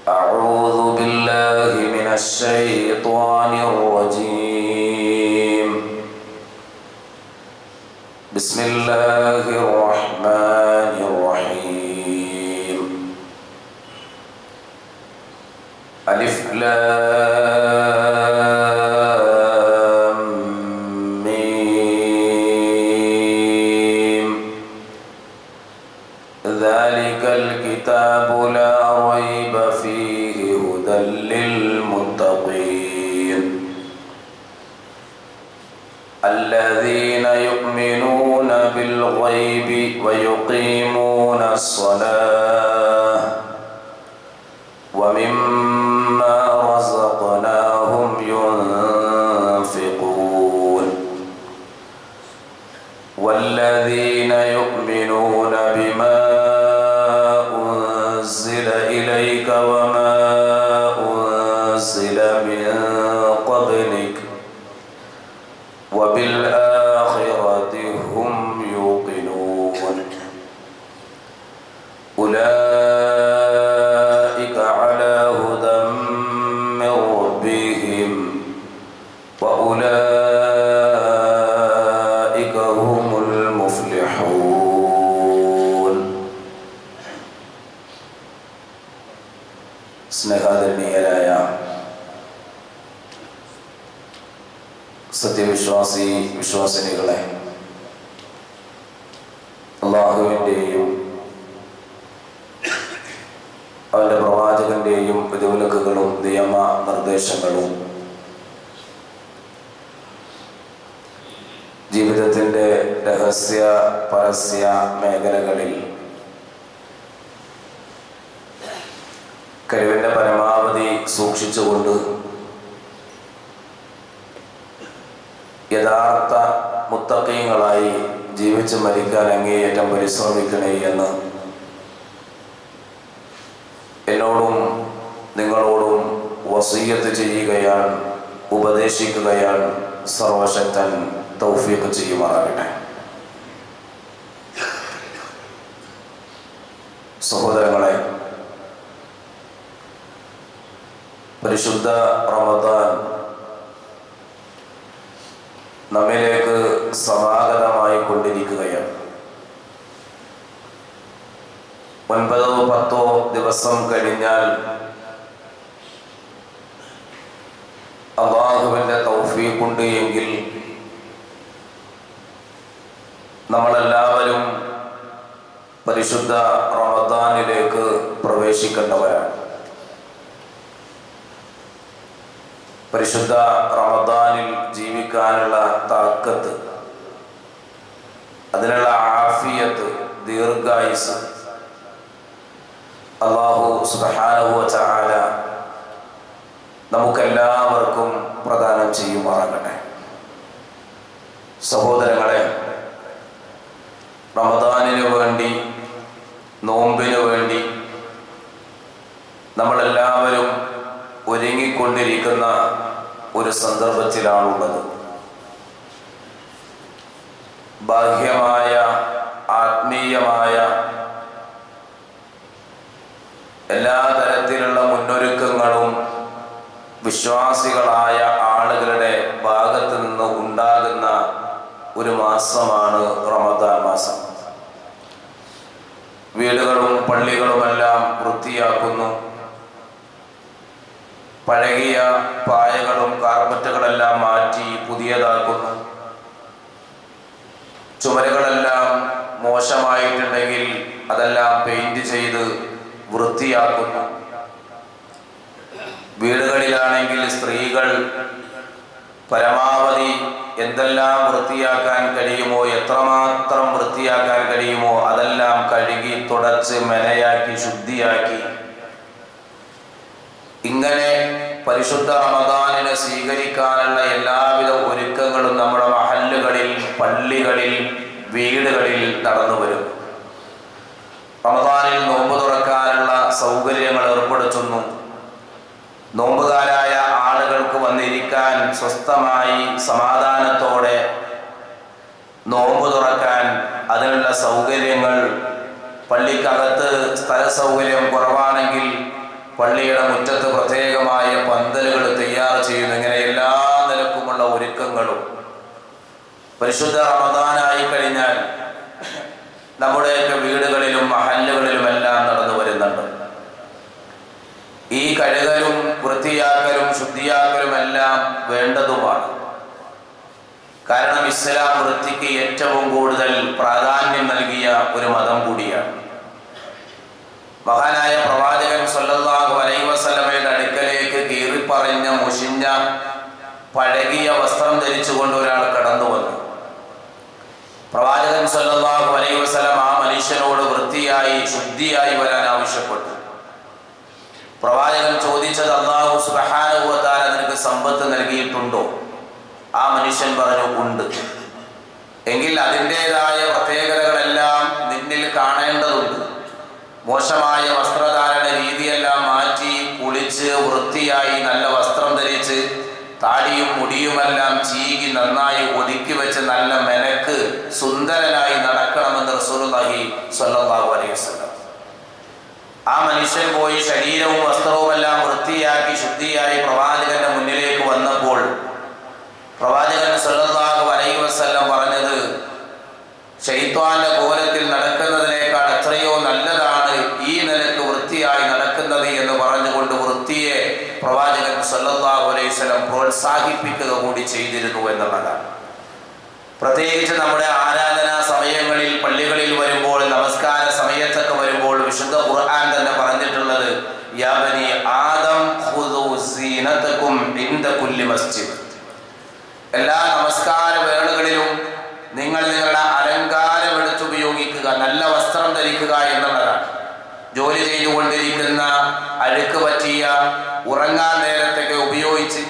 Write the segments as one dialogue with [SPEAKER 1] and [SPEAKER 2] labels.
[SPEAKER 1] أعوذ بالله من الشيطان الرجيم. بسم الله الرحمن الرحيم. ألف لام ميم. ذلك الكتاب لا ريب فيه هدى للمتقين الذين يؤمنون بالغيب ويقيمون الصلاة ومما رزقناهم ينفقون والذين يؤمنون بما أنزل إليك وما أنزل من قبلك وبالآخرة هم يوقنون أولئك على هدى من ربهم وأولئك هم المفلحون. സ്നേഹാദരണീയരായ സത്യവിശ്വാസി വിശ്വാസിനികളെ, അല്ലാഹുവിൻ്റെയും അവൻ്റെ പ്രവാചകന്റെയും വിധിവിലക്കുകളും നിയമ നിർദ്ദേശങ്ങളും ജീവിതത്തിൻ്റെ രഹസ്യ പരസ്യ മേഖലകളിൽ കഴിവിൻ്റെ പരമാവധി സൂക്ഷിച്ചുകൊണ്ട് യഥാർത്ഥ മുത്തഖീങ്ങളായി ജീവിച്ച് മരിക്കാൻ അങ്ങേയറ്റം പരിശ്രമിക്കണേ എന്ന് എന്നോടും നിങ്ങളോടും വസിയ്യത്ത് ചെയ്യുകയാണ്, ഉപദേശിക്കുകയാണ്. സർവശക്തൻ തൗഫീഖ് ചെയ്യുമാറാകട്ടെ. സഹോദരങ്ങളെ, പരിശുദ്ധ റമദാൻ നമ്മിലേക്ക് സമാഗതമായി കൊണ്ടിരിക്കുകയാണ്. 9-10 ദിവസം കഴിഞ്ഞാൽ അല്ലാഹുവിൻ്റെ തൗഫീഖുണ്ട് എങ്കിൽ നമ്മളെല്ലാവരും പരിശുദ്ധ റമദാനിലേക്ക് പ്രവേശിക്കേണ്ടവരാണ്. പരിശുദ്ധ റമദാനിൽ ജീവിക്കാനുള്ള താക്കത്ത്, അതിനുള്ള ആഫിയത്ത്, ദീർഘായുസ് അല്ലാഹു സുബ്ഹാനഹു വ തആല നമുക്കെല്ലാവർക്കും പ്രദാനം ചെയ്യുമാറാകട്ടെ. സഹോദരങ്ങളെ, റമദാനിനു വേണ്ടി, നോമ്പിനു വേണ്ടി നമ്മളെല്ലാവരും ഒരുങ്ങിക്കൊണ്ടിരിക്കുന്ന ഒരു സന്ദർഭത്തിലാണുള്ളത്. ബാഹ്യമായ ആത്മീയമായ എല്ലാ തരത്തിലുള്ള മുന്നൊരുക്കങ്ങളും വിശ്വാസികളായ ആളുകളുടെ ഭാഗത്ത് നിന്ന് ഉണ്ടാകുന്ന ഒരു മാസമാണ് റമദാൻ മാസം. വീടുകളും പള്ളികളുമെല്ലാം വൃത്തിയാക്കുന്നു. പഴകിയ പായകളും കാർപ്പറ്റുകളെല്ലാം മാറ്റി പുതിയതാക്കുന്നു. ചുമരുകളെല്ലാം മോശമായിട്ടുണ്ടെങ്കിൽ അതെല്ലാം പെയിന്റ് ചെയ്ത് വൃത്തിയാക്കുന്നു. വീടുകളിലാണെങ്കിൽ സ്ത്രീകൾ പരമാവധി എന്തെല്ലാം വൃത്തിയാക്കാൻ കഴിയുമോ, എത്രമാത്രം വൃത്തിയാക്കാൻ കഴിയുമോ അതെല്ലാം കഴുകി തുടച്ച് മെനയാക്കി ശുദ്ധിയാക്കി ഇങ്ങനെ പരിശുദ്ധ റമദാനിനെ സ്വീകരിക്കാനുള്ള എല്ലാവിധ ഒരുക്കങ്ങളും നമ്മുടെ മഹല്ലുകളിൽ, പള്ളികളിൽ, വീടുകളിൽ നടന്നു വരും. റമദാനിൽ നോമ്പ് തുറക്കാനുള്ള സൗകര്യങ്ങൾ ഏർപ്പെടുത്തുന്നു. നോമ്പുകാരായ ആളുകൾക്ക് വന്നിരിക്കാൻ സ്വസ്ഥമായി സമാധാനത്തോടെ നോമ്പ് തുറക്കാൻ അതിനുള്ള സൗകര്യങ്ങൾ, പള്ളിക്കകത്ത് സ്ഥല സൗകര്യം കുറവാണെങ്കിൽ പള്ളിയുടെ മുറ്റത്ത് പ്രത്യേകമായ പന്തലുകൾ തയ്യാർ ചെയ്യുന്നു. ഇങ്ങനെ എല്ലാ നിലക്കുമുള്ള ഒരുക്കങ്ങളും പരിശുദ്ധ റമദാനായി കഴിഞ്ഞാൽ നമ്മുടെയൊക്കെ വീടുകളിലും മഹല്ലുകളിലുമെല്ലാം നടന്നു വരുന്നുണ്ട്. ഈ കഴുകലും വൃത്തിയാക്കലും ശുദ്ധിയാക്കലും എല്ലാം വേണ്ടതുമാണ്. കാരണം ഇസ്ലാം വൃത്തിക്ക് ഏറ്റവും കൂടുതൽ പ്രാധാന്യം നൽകിയ ഒരു മതം കൂടിയാണ്. മഹാനായ പ്രവാചകൻ സ്വല്ലല്ലാഹു അലൈഹി വസല്ലമയുടെ അടുക്കലേക്ക് കീറിപ്പറഞ്ഞ മുഷിഞ്ഞ പഴകിയ വസ്ത്രം ധരിച്ചുകൊണ്ട് ഒരാൾ കടന്നു വന്നു. പ്രവാചകൻ സ്വല്ലല്ലാഹു അലൈഹി വസല്ലം ആ മനുഷ്യനോട് വൃത്തിയായി ശുദ്ധിയായി വരാൻ ആവശ്യപ്പെട്ടു. പ്രവാചകൻ ചോദിച്ചത്, അല്ലാഹു സുബ്ഹാനഹു വ തആല നിനക്ക് സമ്പത്ത് നൽകിയിട്ടുണ്ടോ? ആ മനുഷ്യൻ പറഞ്ഞു, ഉണ്ട്. എങ്കിൽ അതിൻ്റെതായ പ്രത്യേകതകളെല്ലാം നിന്നിൽ കാണേണ്ടതുണ്ട്. മോശമായ വസ്ത്രധാരണ രീതിയെല്ലാം മാറ്റി കുളിച്ച് വൃത്തിയായി നല്ല വസ്ത്രം ധരിച്ച് താടിയും മുടിയുമെല്ലാം ചീകി നന്നായി ഒതുക്കി വെച്ച് നല്ല മെനക്ക് സുന്ദരനായി നടക്കണമെന്ന് റസൂലുള്ളാഹി സ്വല്ലല്ലാഹു അലൈഹി വസല്ലം. ആ മനുഷ്യൻ പോയി ശരീരവും വസ്ത്രവുമെല്ലാം വൃത്തിയാക്കി ശുദ്ധിയായി പ്രവാചകന്റെ മുന്നിലേക്ക് വന്നപ്പോൾ പ്രവാചകൻ സ്വല്ലല്ലാഹു അലൈഹി വസല്ലം പറഞ്ഞത്, ശൈത്വാന്റെ കോലത്തിൽ നടക്കുന്നതിനേക്കാൾ എത്രയോ നല്ലതാണ് ഈ നിലക്ക് വൃത്തിയായി നടക്കുന്നത് എന്ന് പറഞ്ഞുകൊണ്ട് വൃത്തിയെ പ്രവാചകൻ സ്വല്ലല്ലാഹു അലൈഹി വസല്ലം പ്രോത്സാഹിപ്പിക്കുക കൂടി ചെയ്തിരുന്നു എന്നുള്ളതാണ്. പ്രത്യേകിച്ച് നമ്മുടെ ആരാധനാ സമയങ്ങളിൽ പള്ളികളിൽ വരുമ്പോൾ, നമസ്കാര സമയത്തൊക്കെ വരുമ്പോൾ വിശുദ്ധ ഖുർആൻ തന്നെ പറഞ്ഞിട്ടുള്ളത്, യാ ബനി ആദം ഖുദൂ സീനതകും ഇൻദ കുല്ലി മസ്ജിദ്. എല്ലാ നമസ്കാര വേളകളിലും നിങ്ങൾ നിങ്ങളുടെ അലങ്കാരം എടുത്തുപയോഗിക്കുക, നല്ല വസ്ത്രം ധരിക്കുക എന്നുള്ളതാണ്. ജോലി ചെയ്തുകൊണ്ടിരിക്കുന്ന, അഴുക്ക് പറ്റിയ, ഉറങ്ങാൻ നേരത്തൊക്കെ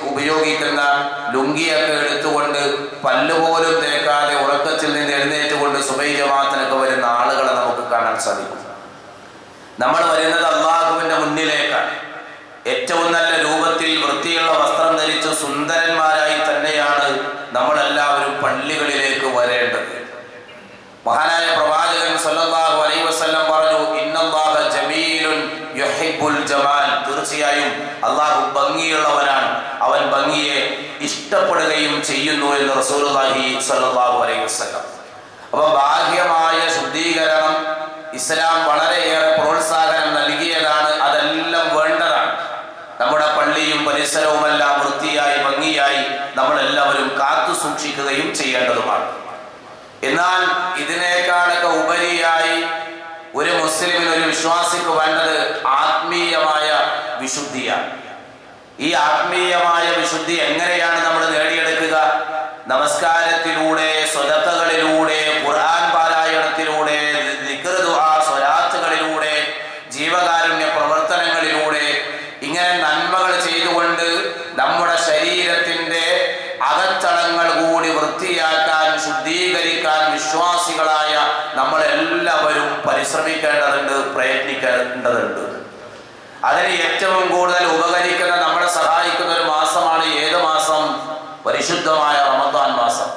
[SPEAKER 1] ഉപയോഗിക്കുന്ന ലുങ്കിയൊക്കെ എടുത്തുകൊണ്ട് പല്ലുപോലും തേക്കാതെ ഉറക്കത്തിൽ നിന്ന് എഴുന്നേറ്റുകൊണ്ട് സുബഹി ജമാഅത്തിനൊക്കെ വരുന്ന ആളുകളെ നമുക്ക് കാണാൻ സാധിക്കും. നമ്മൾ വരുന്നത് അല്ലാഹുവിന്റെ മുന്നിലേക്കാണ്. ഏറ്റവും നല്ല രൂപത്തിൽ വൃത്തിയുള്ള വസ്ത്രം ധരിച്ച് സുന്ദരന്മാരായി തന്നെയാണ് നമ്മളെല്ലാവരും പള്ളികളിലേക്ക് വരേണ്ടത്. മഹാനായ പ്രവാചകൻ സ്വല്ലല്ലാഹു അലൈഹി വസല്ലം പറഞ്ഞു, ഇന്നല്ലാഹ ജമീലുൻ യുഹിബ്ബുൽ ജമാൽ. തീർച്ചയായും അല്ലാഹു ഭംഗിയുള്ളവനാണ്, അവൻ ഭംഗിയെ ഇഷ്ടപ്പെടുകയും ചെയ്യുന്നു എന്ന് റസൂലുള്ളാഹി സ്വല്ലല്ലാഹു അലൈഹി വസല്ലം. അപ്പോൾ ബാഹ്യമായ ശുദ്ധീകരണം ഇസ്ലാം വളരെയേറെ പ്രോത്സാഹനം നൽകിയതാണ്. അതെല്ലാം വേണ്ടതാണ്. നമ്മുടെ പള്ളിയും പരിസരവുമെല്ലാം വൃത്തിയായി ഭംഗിയായി നമ്മളെല്ലാവരും കാത്തു സൂക്ഷിക്കുകയും ചെയ്യേണ്ടതുമാണ്. എന്നാൽ ഇതിനേക്കാളൊക്കെ ഉപരിയായി ഒരു മുസ്ലിമിന്, ഒരു വിശ്വാസിക്ക് വേണ്ടത് ആത്മീയമായ വിശുദ്ധിയാണ്. ഈ ആത്മീയമായ വിശുദ്ധി എങ്ങനെയാണ് നമ്മൾ നേടിയെടുക്കുക? നമസ്കാരത്തിലൂടെ, സ്വലത്തുകളിലൂടെ, ഖുർആൻ പാരായണത്തിലൂടെ, ദിക്ർ, ദുആ, സ്വലാത്തുകളിലൂടെ, ജീവകാരുണ്യ പ്രവർത്തനങ്ങളിലൂടെ, ഇങ്ങനെ നന്മകൾ ചെയ്തുകൊണ്ട് നമ്മുടെ ശരീരത്തിന്റെ അകത്തളങ്ങൾ കൂടി വൃത്തിയാക്കാൻ, ശുദ്ധീകരിക്കാൻ വിശ്വാസികളായ നമ്മളെല്ലാവരും പരിശ്രമിക്കേണ്ടതുണ്ട്, പ്രയത്നിക്കേണ്ടതുണ്ട്. അതിന് ഏറ്റവും കൂടുതൽ ഉപകരിക്കുന്ന, നമ്മളെ സഹായിക്കുന്ന ഒരു മാസമാണ് ഏത് മാസം? പരിശുദ്ധമായ റമദാൻ മാസം.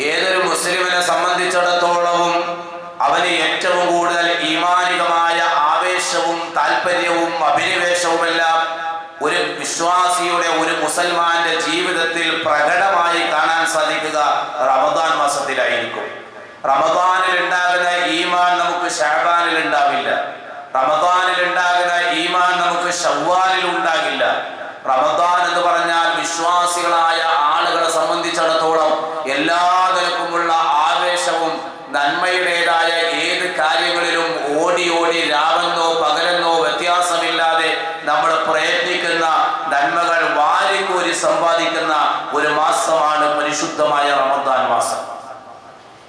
[SPEAKER 1] ഏതൊരു മുസ്ലിമിനെ സംബന്ധിച്ചിടത്തോളവും അവന് ഏറ്റവും കൂടുതൽ ഈമാനികമായ ആവേശവും താല്പര്യവും അഭിനിവേശവുമെല്ലാം ഒരു വിശ്വാസിയുടെ, ഒരു മുസൽമാന്റെ ജീവിതത്തിൽ പ്രകടമായി കാണാൻ സാധിക്കുക റമദാൻ മാസത്തിലായിരിക്കും. റമദാനിൽ ഉണ്ടാകുന്ന ഈമാൻ നമുക്ക് ശഅബാനിൽ ഉണ്ടാവില്ല. റമദാനിൽ ഉണ്ടാകുന്ന ഈമാൻ നമുക്ക് ശവ്വാലിൽ ഉണ്ടാകില്ല. റമദാൻ എന്ന് പറഞ്ഞാൽ വിശ്വാസികളായ ആളുകളെ സംബന്ധിച്ചിടത്തോളം എല്ലാ നിലക്കുമുള്ള ആവേശവും നന്മയുടേതായ ഏത് കാര്യങ്ങളിലും ഓടി ഓടി രാവെന്നോ പകലെന്നോ വ്യത്യാസമില്ലാതെ നമ്മൾ പ്രയത്നിക്കുന്ന, നന്മകൾ വാരിക്കോരി സമ്പാദിക്കുന്ന ഒരു മാസമാണ് പരിശുദ്ധമായ റമദാൻ മാസം.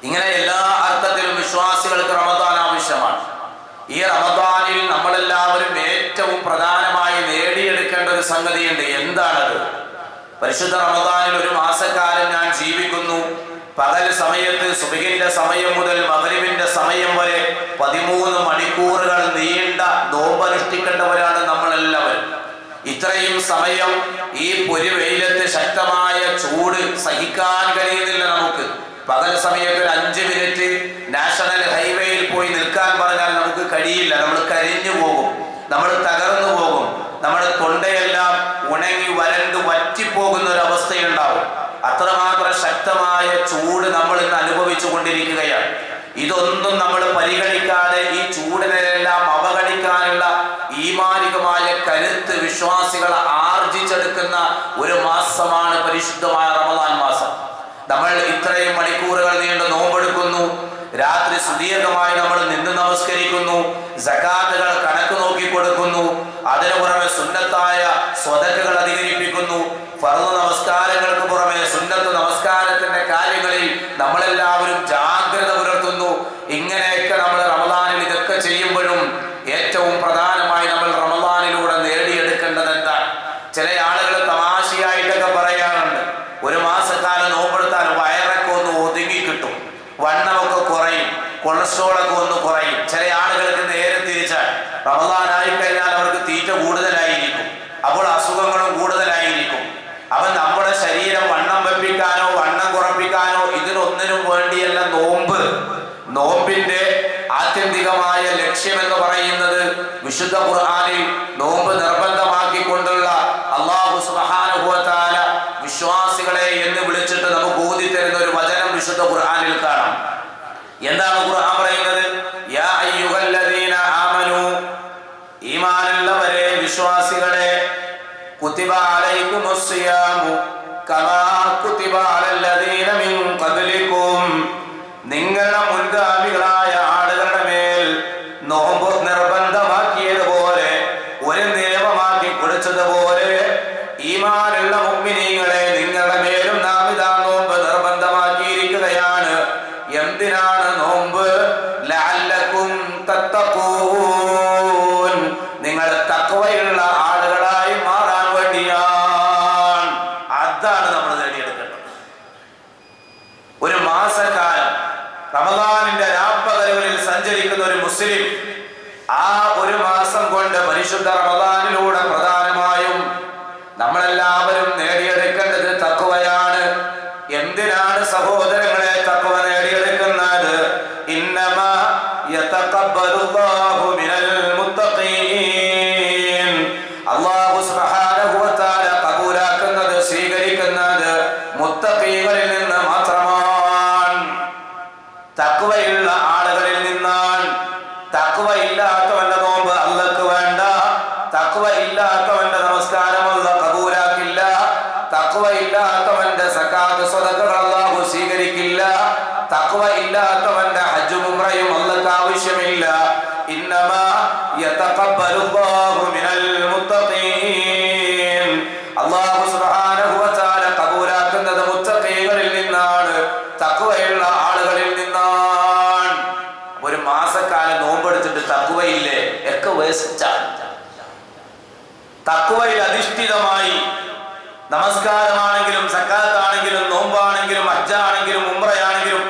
[SPEAKER 1] ഇങ്ങനെ എല്ലാ അർത്ഥത്തിലും വിശ്വാസികൾക്ക് റമദാൻ ആവശ്യമാണ്. ഈ റമദാനിൽ നമ്മളെല്ലാവരും ഏറ്റവും പ്രധാനമായി നേടിയെടുക്കേണ്ട ഒരു സംഗതിയുണ്ട്. എന്താണത്? പരിശുദ്ധ റമദാനിൽ ഒരു മാസക്കാലം ഞാൻ ജീവിക്കുന്നു. പകൽ സമയത്ത് സുബഹിന്റെ സമയം മുതൽ മഗ്രിബിന്റെ സമയം വരെ 13 മണിക്കൂറുകൾ നീണ്ട നോമ്പനുഷ്ഠിക്കേണ്ടവരാണ് നമ്മളെല്ലാവരും. ഇത്രയും സമയം ഈ പൊരിവെയിലത്ത് ശക്തമായ ചൂട് സഹിക്കാൻ കഴിയുന്നില്ല നമുക്ക്. പകൽ സമയത്ത് ഒരു 5 മിനിറ്റ് നാഷണൽ ഹൈവേയിൽ പോയി നിൽക്കാൻ പറഞ്ഞാൽ നമുക്ക് കഴിയില്ല. നമ്മൾ കരിഞ്ഞു പോകും, നമ്മൾ തകർന്നു പോകും. അത്രമാത്രം ശക്തമായ ചൂട് നമ്മൾ ഇന്ന് അനുഭവിച്ചു കൊണ്ടിരിക്കുകയാണ്. ഇതൊന്നും നമ്മൾ പരിഗണിക്കാതെ ഈ ചൂടിനെല്ലാം അവഗണിക്കാനുള്ള ഈമാനികമായ കരുത്ത് വിശ്വാസികൾ ആർജിച്ചെടുക്കുന്ന ഒരു മാസമാണ് പരിശുദ്ധമായ റമദാൻ മാസം. നമ്മൾ ഇത്രയും മണിക്കൂറുകൾ നീണ്ട് നോമ്പെടുക്കുന്നു, രാത്രി സുദീർഘമായി നമ്മൾ നിന്ന് നമസ്കരിക്കുന്നു, സകാത്തുകൾ കണക്ക് നോക്കി കൊടുക്കുന്നു, അതിനു പുറമെ സുന്നത്തായ സ്വതക്കകൾ അധികരിപ്പിക്കുന്നു, ഫർദ് നമസ്കാരങ്ങൾക്ക് പുറമെ സുന്നത്ത് നമസ്കാരത്തിന്റെ കാര്യങ്ങളിൽ നമ്മളെല്ലാവരും ജാഗ്രത പുലർത്തുന്നു. ഇങ്ങനെയൊക്കെ നമ്മൾ റമദാനിൽ ഇതൊക്കെ ചെയ്യുമ്പോഴും ഏറ്റവും പ്രധാനമായി നമ്മൾ റമദാനിലൂടെ നേടിയെടുക്കേണ്ടത് എന്താണ്? ചില ആളുകൾ തമാശയായിട്ടൊക്കെ പറയാറുണ്ട്, ഒരു മാസക്കാലം നോമ്പെടുത്താൽ വയറൊക്കെ ഒന്ന് ഒതുങ്ങി കിട്ടും, വണ്ണമൊക്കെ കുറയും, കൊളസ്ട്രോളൊക്കെ ഒന്ന് കുറയും. ചില ആളുകൾക്ക് നേരെ തിരിച്ചാൽ റമദാൻ ആയിക്കഴിഞ്ഞാൽ അവർക്ക് തീറ്റ കൂടുതലായിരിക്കും, അപ്പോൾ അസുഖങ്ങളും കൂടുതലായിരിക്കും. അവൻ നമ്മുടെ ശരീരം വണ്ണം വെപ്പിക്കാനോ വണ്ണം കുറപ്പിക്കാനോ ഇതിനൊന്നിനും വേണ്ടിയല്ല നോമ്പ്. നോമ്പിന്റെ ആത്യന്തികമായ ലക്ഷ്യം എന്ന് പറയുന്നത് വിശുദ്ധ ഖുർആനിൽ നോമ്പ് നിർബന്ധമാക്കിക്കൊണ്ടുള്ള അല്ലാഹു സുബ്ഹാനഹു വ തആല വിശ്വാസികളെ എന്ന് വിളിച്ചിട്ട് നമുക്ക് ഓതി തരുന്ന ഒരു വചനം വിശുദ്ധ ഖുർആനിൽ കാണാം. എന്താണ് ഖുർആൻ പറയുന്നത്? യാ അയ്യുഹല്ലദീന ആമനൂ, ഈമാനുള്ളവരെ വിശ്വാസികളെ, കുതിബ അലൈക്കുമുസ് സിയാമു കമാ കുതിബ അലല്ലദീന മിൻ ഖബ്ലികും, നിങ്ങളുടെ മുൻഗാമികളായ ആളുകളുടെ മേൽ നോമ്പ് നിർബന്ധമാക്കിയതുപോലെ, ഒരു നിയമമാക്കി കൊടുത്തതുപോലെ ഈമാനുള്ള മുഅ്മിനീങ്ങളെ നിങ്ങളുടെ മേലും നാം ഇതാ നോമ്പ് നിർബന്ധമാക്കിയിരിക്കുകയാണ്. എന്തിനാണ് നോമ്പ്? ലഅല്ലകും തത്തഖൂൻ, നിങ്ങൾ തഖ്വയുള്ള ആളുകളായി മാറാൻ വേണ്ടിയാണ്. അതാണ് നമ്മൾ നേടിയെടുക്കേണ്ടത്. ഒരു മാസക്കാലം റമദാനിന്റെ രാപ്പകലുകളിൽ സഞ്ചരിക്കുന്ന ഒരു മുസ്ലിം ആ ഒരു മാസം കൊണ്ട് പരിശുദ്ധ റമദാനിലൂടെ പ്രധാനമായും നമ്മളെല്ലാവരും നേടിയെടുക്കേണ്ടത് തഖ്വയാണ്. എന്തിനാണ് സഹോദരങ്ങളെ തഖ്വ നേടിയെടുക്കുന്നത്? ഇന്നമാ യതഖബ്ബലുല്ലാഹു മിനൽ മുത്തഖീൻ, അല്ലാഹു സുബ്ഹാനഹു വ തആല ഖബൂലാക്കുന്നത്, സ്വീകരിക്കുന്നത് മുത്തഖീകളിൽ നിന്ന് മാത്രമാണ്, തഖ്വയുള്ള ആളുകളിൽ നിന്നാണ്. തഖ്വ ഇല്ലാത്തവന്റെ നോമ്പ് അല്ലാഹ്ക്ക് വേണ്ട, തഖ്വ ഇല്ലാത്തവന്റെ നമസ്കാരം അല്ലാഹ് ഖബൂലാക്കില്ല, തഖ്വ ഇല്ലാത്തവന്റെ സകാത്ത് സ്വതക്കകൾ അല്ലാഹു സ്വീകരിക്കില്ല, തഖ്വ ഇല്ലാത്തവന്റെ ഹജ്ജും ഉംറയും അല്ലാഹ്ക്ക് ആവശ്യമില്ല. ഇന്നമാ യതഖബ്ബലുല്ലാഹു മിനൽ മുത്തഖീൻ, അല്ലാഹു സുബ്ഹാനഹു വ തആല ഖബൂലാക്കുന്നത് മുത്തഖീകളിൽ നിന്നാണ്, തഖ്വയുള്ള ആളുകളിൽ നിന്നാണ്. ഒരു മാസക്കാലം നോമ്പെടുത്തിട്ട് തഖ്വയില്ലേ ഒക്കെ വേസ്റ്റാണ്. തഖ്വയിൽ അധിഷ്ഠിതമായി നമസ്കാരമാണെങ്കിലും സക്കാത്താണെങ്കിലും നോമ്പാണെങ്കിലും ഹജ്ജാണെങ്കിലും ഉംറയാണെങ്കിലും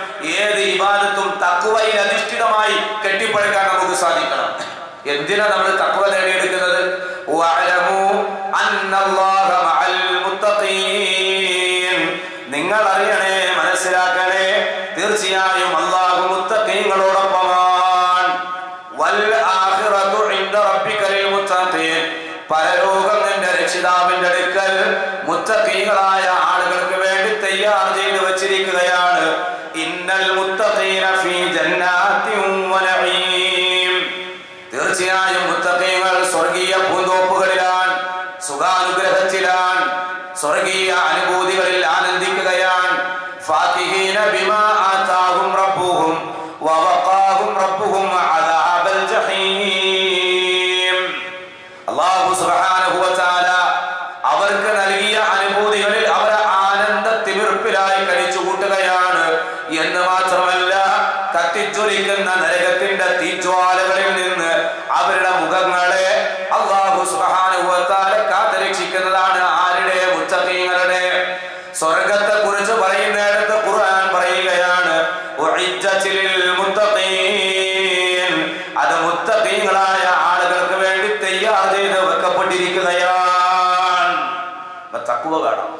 [SPEAKER 1] ഏത് ഇബാദത്തും തഖ്വയിൽ അധിഷ്ഠിതമായി കെട്ടിപ്പടുക്കാൻ നമുക്ക് സാധിക്കണം. എന്തിനാ നമ്മൾ തഖ്വ നേടിയെടുക്കുന്നത്? വഅലമു അന്നല്ലാഹ മഅൽ മുത്തഖീൻ, നിങ്ങൾ അറിയണേ, മനസ്സിലാക്കണേ, തീർച്ചയായും അല്ലാഹു മുത്തഖീങ്ങളോടൊപ്പമാണ്. വൽ ആഖിറതു ഇൻദ റബ്ബികൽ മുത്തഖീൻ, പരലോകം നിന്റെ രക്ഷിതാവിന്റെ അടുക്കൽ മുത്തഖീകളായ ആളുകൾക്ക് വേണ്ടി തയ്യാർ ചെയ്തു വച്ചിരിക്കുകയാണ്. ഇന്നൽ മുത്തഖീന ഫീ ജന്നാത്തിൻ വ നഈം, തീർച്ചയായും മുത്തഖീങ്ങൾ സ്വർഗീയ പൂന്തോപ്പുകളിലാണ്, സുഖാനുഗ്രഹത്തിലാണ്, സ്വർഗീയ അനുഭൂതികളിൽ ആനന്ദിക്കുകയാണ്. ഫാകിഹീന ബിമാ ആതാഹും റബ്ബുഹും വവഖാഹും റബ്ബുഹും അദാബൽ ജഹീം, അല്ലാഹു സുബ്ഹാനഹു വ തആല അവർക്ക് നൽകിയ അനുഭൂതികളിൽ അവർ ആനന്ദത്തിമിർപ്പിലായി കഴിച്ചു കൂട്ടുകയാണ്. എന്ന് മാത്രമല്ല, കത്തിജ്വലിക്കുന്ന നരകത്തിന്റെ തീജ്വാലകളിൽ നിന്ന് അവരുടെ മുഖങ്ങളെ അല്ലാഹു സുബ്ഹാനഹു വ തആല കാത്തുരക്ഷിക്കുന്നതാണ്. ആരുടെ? മുത്തഖീങ്ങളുടെ. സ്വർഗത്തെ കുറിച്ച് പറയുന്നിടത്ത് ഖുർആൻ പറയുകയാണ്, ഉഇജ്ജത്തിൽ മുത്തഖീൻ, അത് മുത്തഖീങ്ങളായ ആളുകൾക്ക് വേണ്ടി തയ്യാർ ചെയ്ത് വെക്കപ്പെട്ടിരിക്കുകയാണ്. തഖ്വ വേണം,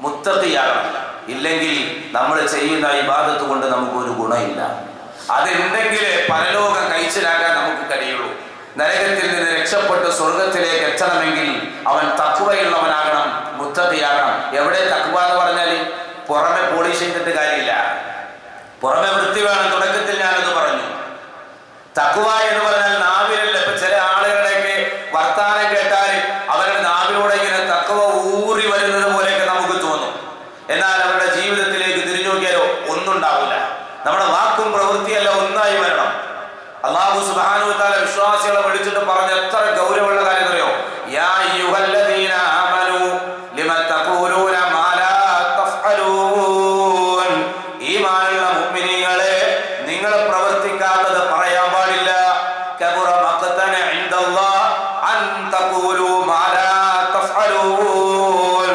[SPEAKER 1] മുത്തഖിയാകണം. ഇല്ലെങ്കിൽ നമ്മൾ ചെയ്യുന്ന ഇബാദത്ത് കൊണ്ട് നമുക്കൊരു ഗുണമില്ല. അതുണ്ടെങ്കിലേ പരലോകം കഴിച്ചിലാക്കാൻ നമുക്ക് കഴിയുള്ളൂ. നരകത്തിൽ നിന്ന് രക്ഷപ്പെട്ട് സ്വർഗത്തിലേക്ക് എത്തണമെങ്കിൽ അവൻ തഖ്വയുള്ളവനാകണം, മുത്തഖിയാകണം. എവിടെ തഖ്വ എന്ന് പറഞ്ഞാൽ? പുറമെ പോളിഷ് ചെയ്തിട്ട് കാര്യമില്ല, പുറമെ വൃത്തി വേണം. തുടക്കത്തിൽ ഞാനത് പറഞ്ഞു. തഖ്വ എന്ന് പറഞ്ഞാൽ നാവിലല്ല. ഇപ്പൊ ചില ആളുകളെയൊക്കെ വർത്താനം കേട്ടാൽ അവരുടെ നാവിലൂടെ ഇങ്ങനെ തഖ്വ ഊറി വരുന്നത് പോലെയൊക്കെ നമുക്ക് തോന്നും. എന്നാൽ അവരുടെ ജീവിതത്തിലേക്ക് തിരിഞ്ഞു നോക്കിയാലോ ഒന്നും ഉണ്ടാവില്ല. നമ്മുടെ വാക്കും പ്രവൃത്തിയല്ല ഒന്നായി വരണം. അല്ലാഹു സുബ്ഹാനഹു വ തആല വിശ്വാസികളെ വിളിച്ചിട്ട് പറഞ്ഞ എത്ര ഗൗരവമുള്ള കാര്യം അറിയോ? യാ അയ്യുഹല്ലദീന ആമനൂ ലിമ തഖൂലൂന മാ ലാ തഫ്അലൂൻ. ഈമാനുള്ള മുഅ്മിനീങ്ങളെ, നിങ്ങൾ പ്രവർത്തിക്കാത്തത് പറയാൻ പാടില്ല. കബറ മഖ്തന ഇൻദല്ലാഹ് അൻ തഖൂലൂ മാ ലാ തഫ്അലൂൻ.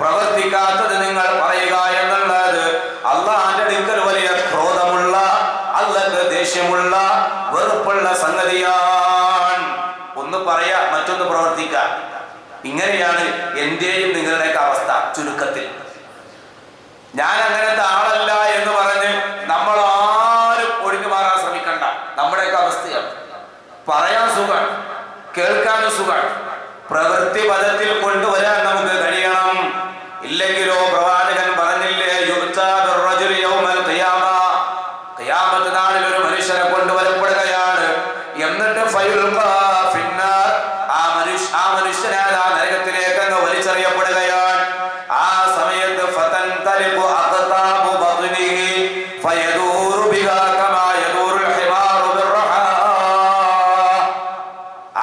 [SPEAKER 1] പ്രവർത്തിക്കാത്തത് നിങ്ങൾ പറയുക എന്നുള്ളത് അല്ലാഹുവിന്റെ അടുക്കൽ വലിയ ക്രോധമുള്ള, അല്ലാഹുവിന്റെ ദേഷ്യമുള്ള, വെറുപ്പുള്ള സംഗതിയാണ്. ഒന്ന് പറയാ, മറ്റൊന്ന് പ്രവർത്തിക്കാം. ഇങ്ങനെയാണ് എന്റെയും നിങ്ങളുടെയൊക്കെ അവസ്ഥ. ചുരുക്കത്തിൽ ഞാൻ അങ്ങനത്തെ ആളല്ല എന്ന് പറഞ്ഞ് നമ്മൾ ആരും ഒഴിഞ്ഞു മാറാൻ ശ്രമിക്കണ്ട. നമ്മുടെയൊക്കെ അവസ്ഥയാണ്. പറയാൻ സുഖം, കേൾക്കാനും സുഖം, പ്രവൃത്തി പദത്തിൽ കൊണ്ടുവരാൻ നമുക്ക് കഴിയണം. ഇല്ലെങ്കിലോ പ്രവാചകൻ പറഞ്ഞില്ലേ, ഖിയാമത്ത് നാളിൽ ഒരു മനുഷ്യനെ കൊണ്ടുവരപ്പെടുകയാണ്. എന്നിട്ട് ആ മനുഷ്യനെ ആ നരകത്തിലേക്ക് അങ്ങ് വലിച്ചെറിയപ്പെടുകയാണ്. ആ സമയത്ത്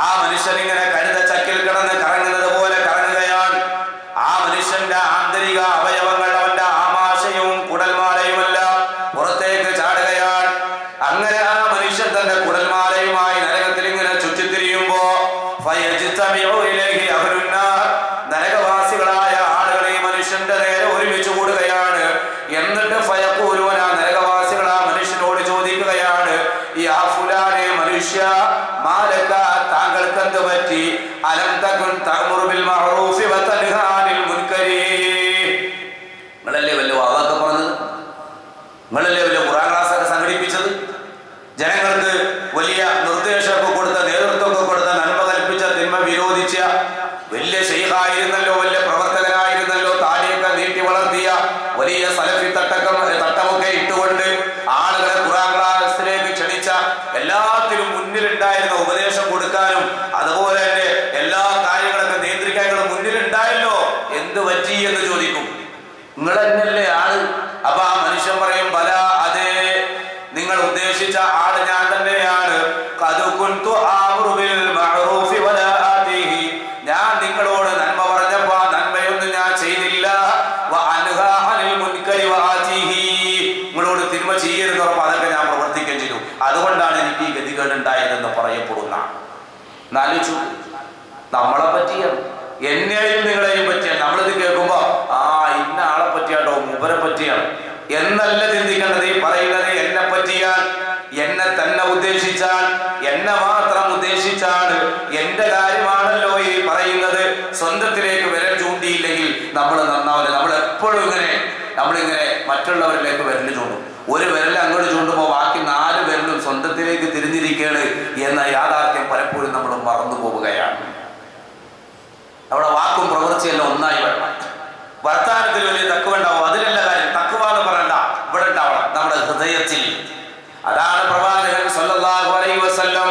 [SPEAKER 1] ആ മനുഷ്യൻ ഇങ്ങനെ കഴുത ചക്കിൽ കിടന്ന് കറങ്ങുന്നത് പോലെ കറങ്ങുകയാണ്. ആ മനുഷ്യന്റെ ആന്തരിക അവയവങ്ങൾ, അവന്റെ ആമാശയവും കുടൽമാലയുമെല്ലാം പുറത്തേക്ക് ചാടുകയാണ്. അങ്ങനെ ആ മനുഷ്യൻ തന്റെ കുടൽമാലയുമായി നരകത്തിൽ ഇങ്ങനെ ചുറ്റിത്തിരിയുമ്പോ നരകവാസികളായ ആളുകൾ ഈ മനുഷ്യന്റെ നേരെ ഒരുമിച്ച് കൂടുകയാണ്. എന്നിട്ട് ഫയഖൂലൂന, നരകവാസികൾ ആ മനുഷ്യനോട് ചോദിക്കുകയാണ്, യാ ഫുലാനെ, മനുഷ്യ, മാലക, താങ്കൾക്ക് എന്ത് പറ്റി? അലം തകുൻ തഅ്മുറു ബിൽ മഅറൂഫി വ തൻഹാ അനിൽ മുൻകരി. നിങ്ങളല്ലേ വലിയ വാദമൊക്കെ പറഞ്ഞത്, നിങ്ങളല്ലേ വലിയ ഖുർആൻ ക്ലാസ്സൊക്കെ സംഘടിപ്പിച്ചത്, ജനങ്ങൾക്ക് വലിയ നിർദ്ദേശമൊക്കെ കൊടുത്ത, നേതൃത്വമൊക്കെ കൊടുത്ത, നന്മ കൽപ്പിച്ച, തിന്മ വിരോധിച്ച വലിയ ശൈഖായിരുന്നല്ലോ, വലിയ പ്രവർത്തകനായിരുന്നല്ലോ, താടിയൊക്കെ നീട്ടി വളർത്തിയ വലിയ സലഫി തട്ടമൊക്കെ ഇട്ടുകൊണ്ട് ആളുകളെ ഖുർആൻ ക്ലാസ്സിലേക്ക് ക്ഷണിച്ച, എല്ലാത്തിലും മുന്നിലുണ്ടായിരുന്ന, ഉപദേശം കൊടുക്കാനും അതുപോലെ തന്നെ എല്ലാ കാര്യങ്ങളൊക്കെ നിയന്ത്രിക്കാനുള്ള മുന്നിലുണ്ടായല്ലോ, എന്ത് പറ്റി എന്ന് ചോദിക്കും. നിങ്ങൾ തന്നെയല്ലേ ആള്? അപ്പൊ ആ മനുഷ്യൻ പറയും, ബല, അതെ, നിങ്ങൾ ഉദ്ദേശിച്ച ആള് ഞാൻ തന്നെയാണ്. ഞാൻ നിങ്ങളോട് നന്മ പറഞ്ഞപ്പോ നന്മയൊന്നും ഞാൻ ചെയ്തില്ല. നിങ്ങളോട് തിന്മ ചെയ്യരുത് ഉറപ്പ്, അതൊക്കെ ഞാൻ പ്രവർത്തിക്കുകയും ചെയ്തു. അതുകൊണ്ടാണ് എനിക്ക് ഈ ഗതികേട് ഉണ്ടായതെന്ന് പറയപ്പെടുന്ന. നാലിച്ചു നമ്മളെ പറ്റിയാണ്, എന്നെയും നിങ്ങളെയും പറ്റിയാണ്. നമ്മളിത് കേൾക്കുമ്പോ ഇന്ന ആളെ പറ്റിയാട്ടോ, മൂപ്പരെ പറ്റിയാണ് എന്നല്ല ചിന്തിക്കേണ്ടത്. ഈ പറയുന്നത് എന്നെ പറ്റിയാണ്, എന്നെ തന്നെ ഉദ്ദേശിച്ചാൽ, എന്നെ മാത്രം ഉദ്ദേശിച്ചാണ്, എന്റെ കാര്യമാണല്ലോ ഈ പറയുന്നത്. സ്വന്തത്തിലേക്ക് വിരൽ ചൂണ്ടിയില്ലെങ്കിൽ നമ്മൾ നന്നാവില്ല. നമ്മൾ എപ്പോഴും നമ്മളിങ്ങനെ മറ്റുള്ളവരിലേക്ക് വിരൽ ചൂണ്ടും. ഒരു വിരൽ അങ്ങോട്ട് ചൂണ്ടുമ്പോൾ ബാക്കി 4 വിരലും സ്വന്തത്തിലേക്ക് തിരിഞ്ഞിരിക്കുകയാണ് എന്ന യാഥാർത്ഥ്യം പലപ്പോഴും നമ്മൾ മറന്നു പോവുകയാണ്. നമ്മുടെ വാക്കും പ്രവൃത്തിയെല്ലാം ഒന്നായി വരണം. വർത്താനത്തിൽ വലിയ തഖ്വ ഉണ്ടാവും, അതിലല്ല കാര്യം. തഖ്വ എന്ന് പറയണ്ട, ഇവിടെ ഉണ്ടാവണം നമ്മുടെ ഹൃദയത്തിൽ. അതാണ് പ്രവാചകൻ സല്ലല്ലാഹു അലൈഹി വസല്ലം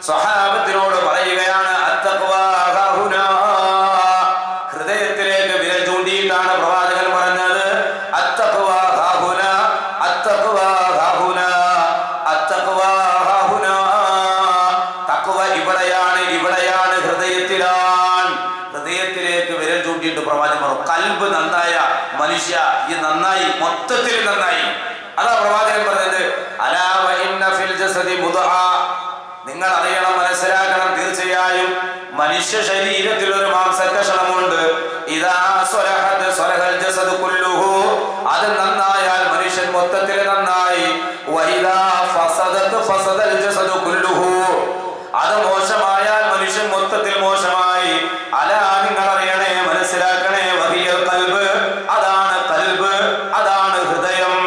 [SPEAKER 1] സ്വഹാബത്തിനോട് പറയുകയാണ്, അത്തഖ്വാ ഹുനാ. ഹൃദയത്തിലേക്ക് വിരൽ ചൂണ്ടിയിട്ടാണ് പ്രവാചകൻ പറഞ്ഞത്, അത്തഖ്വാ ഹുനാ, അത്തഖ്വാ ഹുനാ, അത്തഖ്വാ ഹുനാ. തഖ്വ ഇവിടെയാണ്, ഇവിടെയാണ്, ഹൃദയത്തിലാണ്. ഹൃദയത്തിലേക്ക് വിരൽ ചൂണ്ടിയിട്ട് പ്രവാചകൻ പറഞ്ഞു, കൽബ് നന്നായ മനുഷ്യ, ഈ നന്നായി, മൊത്തത്തിൽ നന്നായി. അതാ പ്രവാചകൻ പറഞ്ഞത്, അലാ വ ഇന്ന ഫിൽ ജസദി മുദ്അ. നിങ്ങൾ അറിയണം, മനസ്സിലാക്കണം, തീർച്ചയായും മനുഷ്യ ശരീരത്തിൽ ഒരു മാംസകഷണമുണ്ട്. ഇദാ സ്വലഹത് സ്വലഹൽ ജസദു കുല്ലുഹു. അത് നന്നായാൽ മനുഷ്യൻ മൊത്തത്തിൽ നന്നായി. വ ഇദാ ഫസദത് ഫസദൽ ജസദു കുല്ലുഹു. അത് മോശമായാൽ മനുഷ്യൻ മൊത്തത്തിൽ മോശമായി. അലാ, നിങ്ങൾ അറിയണേ, മനസ്സിലാക്കണേ, വഹിയൽ ഖൽബ്. അതാണ് ഖൽബ്, അതാണ് ഹൃദയം.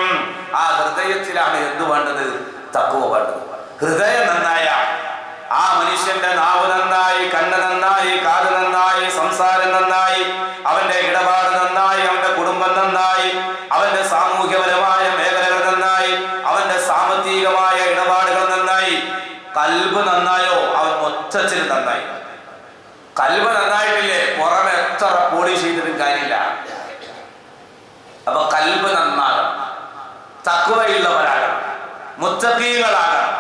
[SPEAKER 1] ആ ഹൃദയത്തിലാണ് എന്ത് വേണ്ടത്? തഖ്വ വേണ്ടത്. ഹൃദയം നന്നായ ആ മനുഷ്യന്റെ നാവ് നന്നായി, കണ്ണ് നന്നായി, കാത് നന്നായി, സംസാരം നന്നായി, അവന്റെ ഇടപാട് നന്നായി, അവന്റെ കുടുംബം നന്നായി, അവൻ നന്നായി. കൽബ് നന്നായിട്ടില്ലേ പുറമെ എത്ര പോളിഷ് ചെയ്തിട്ടും കാര്യമില്ല. അപ്പൊ കൽബ് നന്നാകണം, തഖ്വയുള്ളവരാകണം, മുത്തഖീകളാകണം,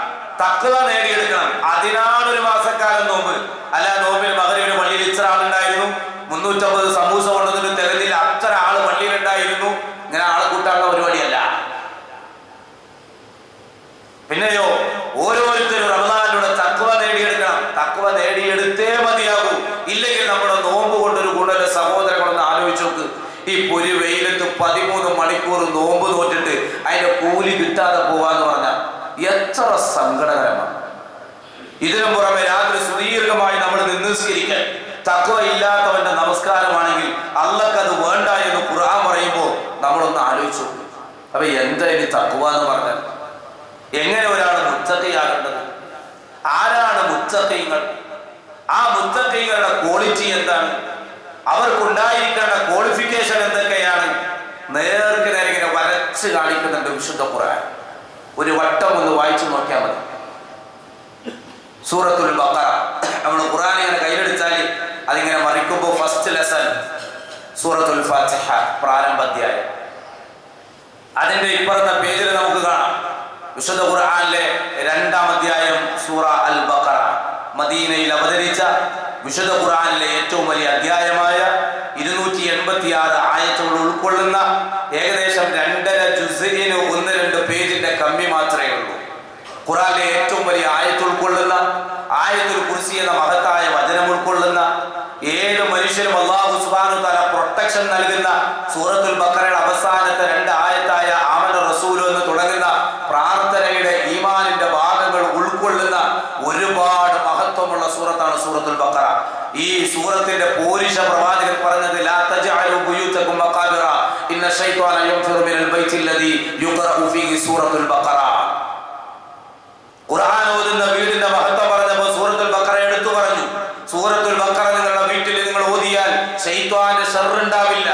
[SPEAKER 1] തഖ്വ നേടിയെടുക്കണം. അതിനാണ് ഒരു മാസക്കാലം നോമ്പ്. അല്ല നോമ്പിന് മഗ്‌രിബിന് പള്ളിയിൽ ഇത്ര ആളുണ്ടായിരുന്നു, 350 സമൂസ കൊണ്ടതിന് തികഞ്ഞില്ല, അത്ര ആള് പള്ളിയിലുണ്ടായിരുന്നു. ഇങ്ങനെ ആളെ കൂട്ടാനുള്ള പരിപാടിയല്ല. പിന്നെയോ ഓരോരുത്തരും റമദാനിലൂടെ തഖ്വ നേടിയെടുക്കണം. തഖ്വ നേടിയെടുത്തേ മതിയാകൂ. ഇല്ലെങ്കിൽ നമ്മുടെ നോമ്പ് കൊണ്ടൊരു ഗുണമില്ല. സഹോദരങ്ങളൊന്ന് ആലോചിച്ച് നോക്ക്. ഈ പൊരി വെയിലത്ത് 13 മണിക്കൂർ നോമ്പ് നോറ്റിട്ട് അതിന്റെ കൂലി കിട്ടാതെ പോവാന്ന് പറഞ്ഞാൽ എത്ര സങ്കടകരമാണ്. ഇതിനു പുറമെ രാത്രി സുദീർഘമായി നമ്മൾ നിസ്കരിക്കാൻ തഖ്വ ഇല്ലാത്തവന്റെ നമസ്കാരമാണെങ്കിൽ അള്ളാഹ് അത് വേണ്ട എന്ന് ഖുർആൻ പറയുമ്പോൾ നമ്മളൊന്ന് ആലോചിച്ചു. അപ്പൊ എന്താ ഇനി തഖ്വ എന്ന് പറഞ്ഞാൽ? എങ്ങനെ ഒരാൾ മുത്തഖിയാകേണ്ടത്? ആരാണ് മുത്തഖീങ്ങൾ? ആ മുത്തഖീങ്ങളുടെ ക്വാളിറ്റി എന്താണ്? അവർക്കുണ്ടായിരിക്കേണ്ട ക്വാളിഫിക്കേഷൻ എന്തൊക്കെയാണ്? നേർക്ക് നേരെ ഇങ്ങനെ വരച്ച് കാണിക്കുന്നുണ്ട് വിശുദ്ധ ഖുർആൻ. ഒരു വട്ടം ഒന്ന് വായിച്ചു നോക്കിയാൽ മതി. സൂറത്തുൽ ബഖറ. നമ്മൾ ഖുർആൻ ഇങ്ങനെ കയ്യിലെടുത്താൽ അതിങ്ങനെ മറിക്കുമ്പോൾ ഫസ്റ്റ് ലെസൺ സൂറത്തുൽ ഫാത്തിഹ, പ്രാരംഭ അധ്യായം. അതിന്റെ ഇപ്പുറത്തെ പേജിൽ നമുക്ക് കാണാം വിശുദ്ധ ഖുർആനിലെ 2-ാം അധ്യായം സൂറ അൽ ബഖറ. മദീനയിൽ അവതരിച്ച വിശുദ്ധ ഖുർആനിലെ ഏറ്റവും വലിയ അധ്യായമായ 286 ആയത്തുകൾ ഉൾക്കൊള്ളുന്ന ഏകദേശം 2.5 ജുസ്ഇന് 1-2 പേജിന്റെ കമ്മി മാത്രമേ ഉള്ളൂ. ഖുർആനിലെ ഏറ്റവും വലിയ ആയത്ത് ഉൾക്കൊള്ളുന്ന, ആയത്തുൽ കുർസി എന്ന മഹത്തായ വചനം ഉൾക്കൊള്ളുന്ന, ഏത് മനുഷ്യനും അല്ലാഹു സുബ്ഹാനഹു വ തആല പ്രൊട്ടക്ഷൻ നൽകുന്ന സൂറത്തുൽ ബഖറയുടെ അവസാനത്തെ 2 ആയത്തായ ആമന റസൂലു എന്ന് തുടങ്ങുന്ന പ്രാർത്ഥനയുടെ ഈമാനിന്റെ ഭാഗങ്ങൾ ഉൾക്കൊള്ളുന്ന ഒരുപാട് മഹത്വമുള്ള സൂറത്താണ് സൂറത്തുൽ ബഖറ. ഈ സൂറത്തിന്റെ പോരിശ പ്രവാചകൻ പറഞ്ഞത് ലാ തജഅലു ബുയൂതകും മഖാബിറ ഇന്ന ശൈത്വാന യൻഫിറു മിനൽ ബൈത്തില്ലദീ യുഖറഉ ഫീഹി സൂറത്തുൽ ബഖറ. ഖുർആൻ ഓതുന്ന വീടിന്റെ മഹത്വം പറഞ്ഞപ്പോൾ സൂറത്തുൽ ബഖറ എടുത്തു പറഞ്ഞു. സൂറത്തുൽ ബഖറ നിങ്ങളുടെ വീട്ടിൽ നിങ്ങൾ ഓതിയാൽ ശൈത്വാന്റെ ശർറ് ഉണ്ടാവില്ല.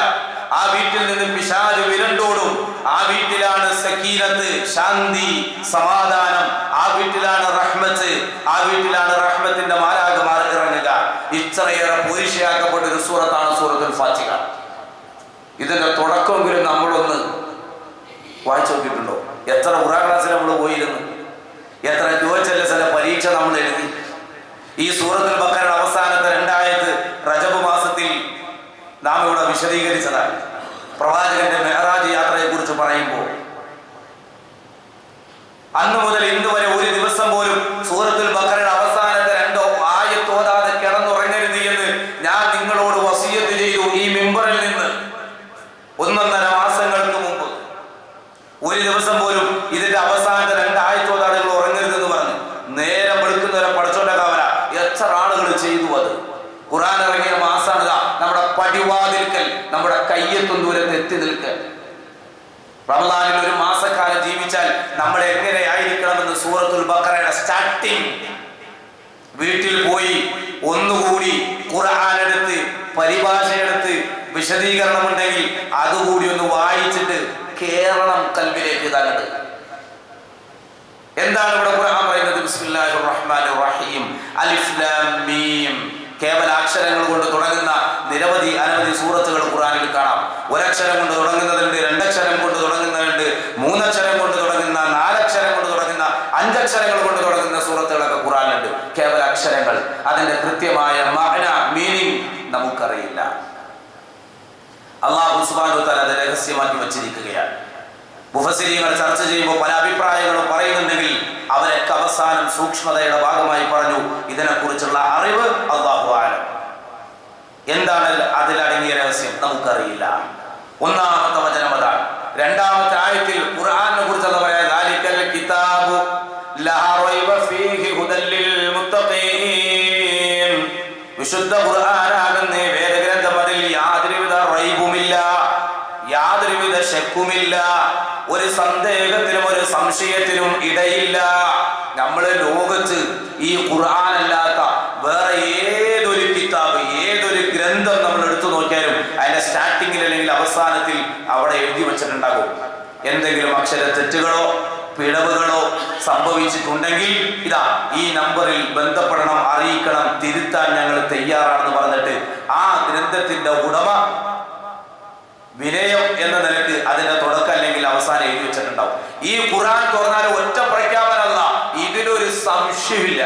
[SPEAKER 1] ആ വീട്ടിൽ നിന്ന് പിശാച് വിരണ്ടോടും. ആ വീട്ടിലാണ് സക്കീനത്ത്, ശാന്തി, സമാധാനം. ആ വീട്ടിലാണ് റഹ്മത്ത്. ആ വീട്ടിലാണ് റഹ്മത്തിന്റെ മാലാഖമാർ ഇറങ്ങുക. ഇത്രയേറെ പോരിശയാക്കപ്പെട്ട ഒരു സൂറത്താണ് സൂറത്തുൽ ഫാത്തിഹ. ഇതിന്റെ തുടക്കമെങ്കിലും നമ്മളൊന്ന് വായിച്ചു നോക്കിയിട്ടുണ്ടോ? എത്ര ഖുർആൻ ക്ലാസ്സിൽ നമ്മൾ പോയിരുന്നു, എത്ര ചോദിച്ചല്ല പരീക്ഷ നമ്മൾ എഴുതി. ഈ സൂറത്തുൽ ബഖറയുടെ അവസാനത്തെ 2 ആയത്ത് റജബ് മാസത്തിൽ നാം ഇവിടെ വിശദീകരിച്ചതാണ്. പ്രവാചകന്റെ മെഹറാജ് യാത്രയെ കുറിച്ച് പറയുമ്പോൾ അന്ന് മുതൽ ഇന്ന് വരെ ഒരു ദിവസം പോലും സൂറത്തുൽ ബഖറയുടെ അവസാനത്തെ 2 ആയത്ത് ഓതാതെ കിടന്നുറങ്ങരുത് എന്ന് ഞാൻ നിങ്ങളോട് വസിയത്ത് ചെയ്തു. ഈ മിമ്പറിൽ നിന്ന് 1.5 മാസങ്ങൾക്ക് മുമ്പ് ഒരു ദിവസം പോലും ഇതിന്റെ അവസാനത്തെ 2 ആയത്ത് ഓതാതെ നിങ്ങൾ ഉറങ്ങരുതെന്ന് പറഞ്ഞു. നേരം വെളുക്കുന്നവരെ പഠിച്ചോണ്ട കാവല എത്ര ആളുകൾ ചെയ്തു അത്. ഖുർആൻ ഇറങ്ങിയ മാസാണ് നമ്മുടെ പടിവാതിൽക്കൽ, നമ്മുടെ കയ്യെത്തും ദൂരത്ത് എത്തി നിൽക്കൽ. റമദാനിൽ ഒരു മാസക്കാലം ജീവിച്ചാൽ നമ്മൾ എങ്ങനെയായിരിക്കണമെന്ന് സൂറത്തുൽ ബഖറയുടെ സ്റ്റാർട്ടിങ് വീട്ടിൽ പോയി ഒന്നുകൂടി ഖുർആൻ എടുത്ത് പരിഭാഷയെടുത്ത് വിശദീകരണം ഉണ്ടെങ്കിൽ അതുകൂടി ഒന്ന് വായിച്ചിട്ട് കേരളം കൽബിലേക്ക് തകട്. എന്താണ് ഇവിടെ ഖുർആൻ പറയുന്നത്? ബിസ്മില്ലാഹിർ റഹ്മാനിർ റഹീം, അലിഫ് ലാം മീം. കേവല അക്ഷരങ്ങൾ കൊണ്ട് തുടങ്ങുന്ന അനവധി സൂറത്തുകൾ ഖുർആനിൽ കാണാം. 1 അക്ഷരം കൊണ്ട് തുടങ്ങുന്നതുണ്ട്, 2 അക്ഷരം കൊണ്ട് തുടങ്ങുന്നതുണ്ട്, 3 അക്ഷരം കൊണ്ട് തുടങ്ങുന്ന, 4 അക്ഷരം കൊണ്ട് തുടങ്ങുന്ന, 5 അക്ഷരങ്ങൾ കൊണ്ട് തുടങ്ങുന്ന സൂറത്തുകളൊക്കെ ഖുർആനിലുണ്ട്. കേവല അക്ഷരങ്ങൾ, അതിന്റെ കൃത്യമായ മഅന, മീനിങ് നമുക്കറിയില്ല. അല്ലാഹു സുബ്ഹാനഹു വ തആല അത് രഹസ്യമാക്കി വച്ചിരിക്കുകയാണ്. മുഫസ്സിരീങ്ങൾ ചർച്ച ചെയ്യുമ്പോൾ പല അഭിപ്രായങ്ങളും പറയുന്നുണ്ടെങ്കിൽ അവരൊക്കെ അവസാനം സൂക്ഷ്മതയുടെ ഭാഗമായി പറഞ്ഞു ഇതിനെക്കുറിച്ചുള്ള അറിവ് അല്ലാഹു ആലം. എന്താണ് അതിലടങ്ങിയ രഹസ്യം നമുക്കറിയില്ല. 1-ാമത്തെ വചനം അതാണ്. 2-ാമത്തെ ആയത്തിൽ ഖുർആനെ കുറിച്ചുള്ള പറയാ ദാലിക്കൽ കിതാബു ലാ റൈബ ഫീഹി ഹുദൽ ലിൽ മുത്തഖീൻ. വിശുദ്ധ ഖുർആനാകുന്ന വേദഗ്രന്ഥം, അതിൽ യാതൊരുവിധ റൈബുമില്ല, യാതൊരുവിധ ശക്കുമില്ല, ഒരു സന്ദേഹത്തിനും ഒരു സംശയത്തിനും ഇടയില്ല. നമ്മൾ ലോകത്ത് ഈ ഖുർആൻ അല്ലാത്ത വേറെ ഏതൊരു കിതാബ്, ഏതൊരു ഗ്രന്ഥം നമ്മൾ എടുത്തു നോക്കിയാലും അതിന്റെ സ്റ്റാർട്ടിങ്ങിൽ അല്ലെങ്കിൽ അവസാനത്തിൽ അവിടെ എഴുതി വെച്ചിട്ടുണ്ടാകും എന്തെങ്കിലും അക്ഷര തെറ്റുകളോ പിഴവുകളോ സംഭവിച്ചിട്ടുണ്ടെങ്കിൽ ഇതാ ഈ നമ്പറിൽ ബന്ധപ്പെടണം, അറിയിക്കണം, തിരുത്താൻ ഞങ്ങൾ തയ്യാറാണെന്ന് പറഞ്ഞിട്ട് ആ ഗ്രന്ഥത്തിന്റെ ഉടമ വിനയം എന്ന നിലക്ക് അതിന്റെ തുടക്കം അല്ലെങ്കിൽ അവസാനം എഴുതി വെച്ചിട്ടുണ്ടാവും. ഈ ഖുർആൻ തുറന്നാൽ ഒറ്റ പ്രഖ്യാപനമല്ല, ഇതിലൊരു സംശയമില്ല,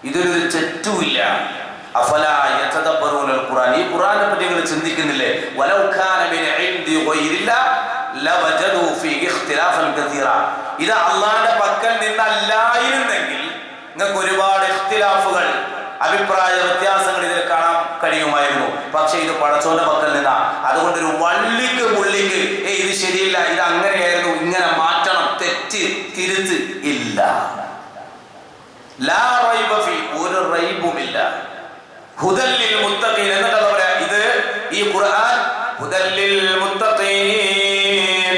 [SPEAKER 1] ഇതിലൊരു തെറ്റുമില്ല. അഫലാ യതദബ്ബറൂനൽ ഖുർആൻ, ഈ ഖുർആനെ പറ്റി നിങ്ങൾ ചിന്തിക്കുന്നില്ലേ? വലൗ കാന മിൻ ഇൻദി ഗൈരില്ലാ ലവജദൂ ഫീഹി ഇഖ്തിലാഫൻ കസീറ. ഇത് അല്ലാഹുവിന്റെ പക്കൽ നിന്നല്ലായിരുന്നെങ്കിൽ നിങ്ങൾക്ക് ഒരുപാട് ഇഖ്തിലാഫുകൾ, അഭിപ്രായ വ്യത്യാസങ്ങൾ ഇതിൽ കാണാൻ കഴിയുമായിരുന്നു. പക്ഷെ ഇത് പടച്ചോന്റെ പക്കൽ നിന്നാ. അതുകൊണ്ട് ഒരു വള്ളിക്ക് പുള്ളിക്ക് ഇത് ശരിയില്ല, ഇത് അങ്ങനെയായിരുന്നു, ഇങ്ങനെ മാറ്റണം, തെറ്റ് തിരുത്ത് ഇല്ല. ലാ റൈബ ഫീ, ഒരു റൈബുമില്ല. ഹുദൽ ലിൽ മുത്തഖീൻ, എന്നിട്ട് പറയാ ഇത് ഈ ഖുർആൻ ഹുദൽ ലിൽ മുത്തഖീൻ,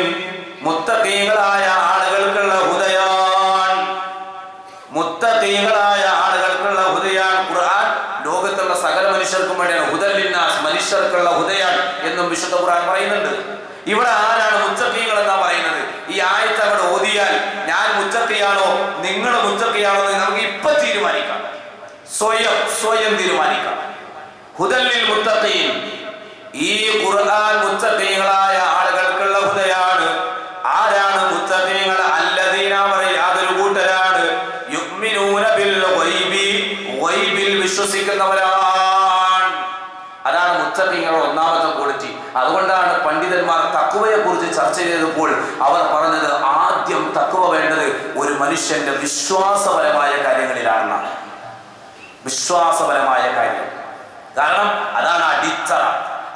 [SPEAKER 1] മുത്തഖീകളായ ആളുകൾക്കുള്ള ഹുദയാണ്, മുത്തഖീകളായ ആളുകൾക്കുള്ള ഹുദയാണ് ഖുർആൻ. ലോകത്തുള്ള സകല മനുഷ്യർക്കും വേണ്ടിയാണ്. ഹുദൽ ലിന്നാസ്, മനുഷ്യർക്കുള്ള ഹുദയാണ് എന്നും വിശുദ്ധ ഖുർആൻ പറയുന്നുണ്ട്. ഇവിടെ ആരാണ് മുത്തഖീകൾ എന്നാ പറയുന്നത്? ഈ ആയത്ത് അവിടെ ഓതിയാൽ ഞാൻ മുത്തഖിയാണോ നിങ്ങൾ മുത്തഖിയാണോ എന്ന് നമുക്ക് ഇപ്പൊ തീരുമാനിക്കാം, സ്വയം തീരുമാനിക്കാം. ഹുദൽ ലിൽ മുത്തഖീൻ, ഈ ഖുർആൻ മുത്തഖീകളായ ആളുകൾക്കുള്ള ഹുദയാണ്. ആരാണ് മുത്തഖീകൾ? അല്ലദീന, യാതൊരു കൂട്ടരാണ്, യുഅ്മിനൂന ബിൽ ഗൈബി, ഗൈബിൽ വിശ്വസിക്കുന്നവരാണ്. അതാണ് മുത്തഖീങ്ങളുടെ ഒന്നാമത്തെ ക്വാളിറ്റി. അതുകൊണ്ടാണ് പണ്ഡിതന്മാർ തഖ്വയെ കുറിച്ച് ചർച്ച ചെയ്തപ്പോൾ അവർ പറഞ്ഞത് ആദ്യം തഖ്വ വേണ്ടത് ഒരു മനുഷ്യന്റെ വിശ്വാസപരമായ കാര്യങ്ങളിലാണ്. വിശ്വാസപരമായ കാര്യം, കാരണം അതാണ് അടിത്തറ.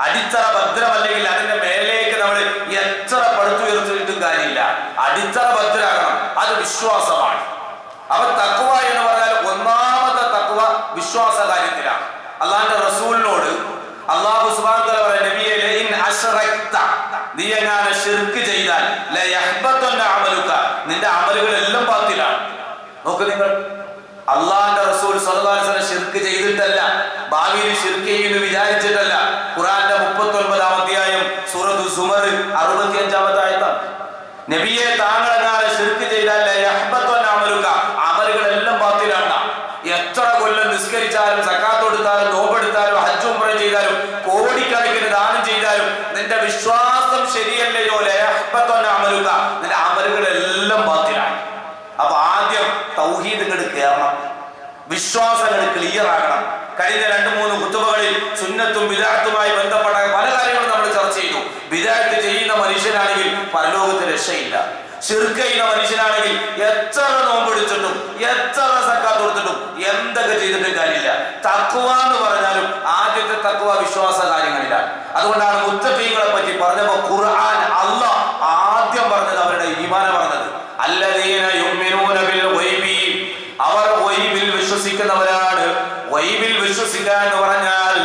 [SPEAKER 1] അടിത്തറ ഭദ്രമല്ലെങ്കിൽ അതിന്റെ മേലേക്ക് നമ്മൾ എത്ര പടുത്തുയർത്തിയിട്ടും കാര്യമില്ല. അടിത്തറ ഭദ്രാകണം, അത് വിശ്വാസമാണ്. അപ്പൊ തഖ്വ എന്ന് പറഞ്ഞാൽ ഒന്നാമത്തെ തഖ്വ വിശ്വാസ കാര്യത്തിലാണ്. അള്ളാഹുവിന്റെ റസൂലിനോട് അല്ലാഹു സുബ്ഹാനഹു വ തആല പറയുന്നു, നബിയേ ലഇൻ അശ്റക്ത, നീ എങ്ങാനും ശിർക്ക് ചെയ്താൽ ലയഹ്ബതന്ന അമലുക, നിന്റെ അമലുകളെല്ലാം ബാത്തിലാണ്. നോക്ക് നിങ്ങൾ, അള്ളാഹുവിന്റെ റസൂൽ സ്വല്ലല്ലാഹു അലൈഹി വസല്ലം ശിർക്ക് ചെയ്തിട്ടല്ല, ഭാവിയിൽ ശിർക്ക് ചെയ്യുമെന്ന് വിചാരിച്ചിട്ടല്ല. ഖുർആന്റെ 39-ാം അധ്യായം സൂറത്തുൽ സുമർ 65-ാമത്തെ ആയത്താണ്. നബിയെ താങ്കൾ എങ്ങാനും ശിർക്ക് ചെയ്താൽ ലയഹ്ബതന്ന അമലുക, അമലുകളെല്ലാം ബാത്തിലാണ്. എത്ര കൊല്ലം നിസ്കരിച്ചാലും സക്കാത്ത് കൊടുത്താലും നോമ്പെടുത്താലും ഹജ്ജ് ഉംറ ചെയ്താലും കോടിക്കണക്കിന് ദാനം ചെയ്താലും നിന്റെ വിശ്വാസം ശരിയല്ലയോ ലയഹ്ബതന്ന അമലുക, നിന്റെ അമലുകളെല്ലാം ബാത്തിലാണ്. അപ്പൊ ആദ്യം തൗഹീദുകൾ കയറണം, വിശ്വാസങ്ങൾ ക്ലിയർ ആകണം. കഴിഞ്ഞ 2-3 ഖുതുബകളിൽ സുന്നത്തും ബിദ്അത്തുമായി ബന്ധപ്പെട്ട പല കാര്യങ്ങളും നമ്മൾ ചർച്ച ചെയ്തു. ബിദ്അത്ത് ചെയ്യുന്ന മനുഷ്യനാണെങ്കിൽ പരലോകത്ത് രക്ഷയില്ല. ശിർക്ക് ചെയ്യുന്ന മനുഷ്യനാണെങ്കിൽ എത്ര നോമ്പെടുത്തിട്ടും എത്ര സക്കാത്ത് കൊടുത്തിട്ടും എന്തൊക്കെ ചെയ്തിട്ടും കാര്യമില്ല. തഖ്വ എന്ന് പറഞ്ഞാലും ആദ്യത്തെ തഖ്വ വിശ്വാസ കാര്യങ്ങളിലാണ്. അതുകൊണ്ടാണ് മുത്തഖീങ്ങളെ പറ്റി പറഞ്ഞപ്പോ ഖുർആൻ അല്ലാഹ് ആദ്യം പറഞ്ഞത് അവരുടെ ഈമാന പറഞ്ഞത്. അല്ലദീന യുഅ്മിനൂന ബിൽ ഗൈബി, അവർ ഗൈബിൽ വിശ്വസിക്കുന്നവരാണ്. ഗൈബിൽ വിശ്വസിക്കുക എന്ന് പറഞ്ഞാൽ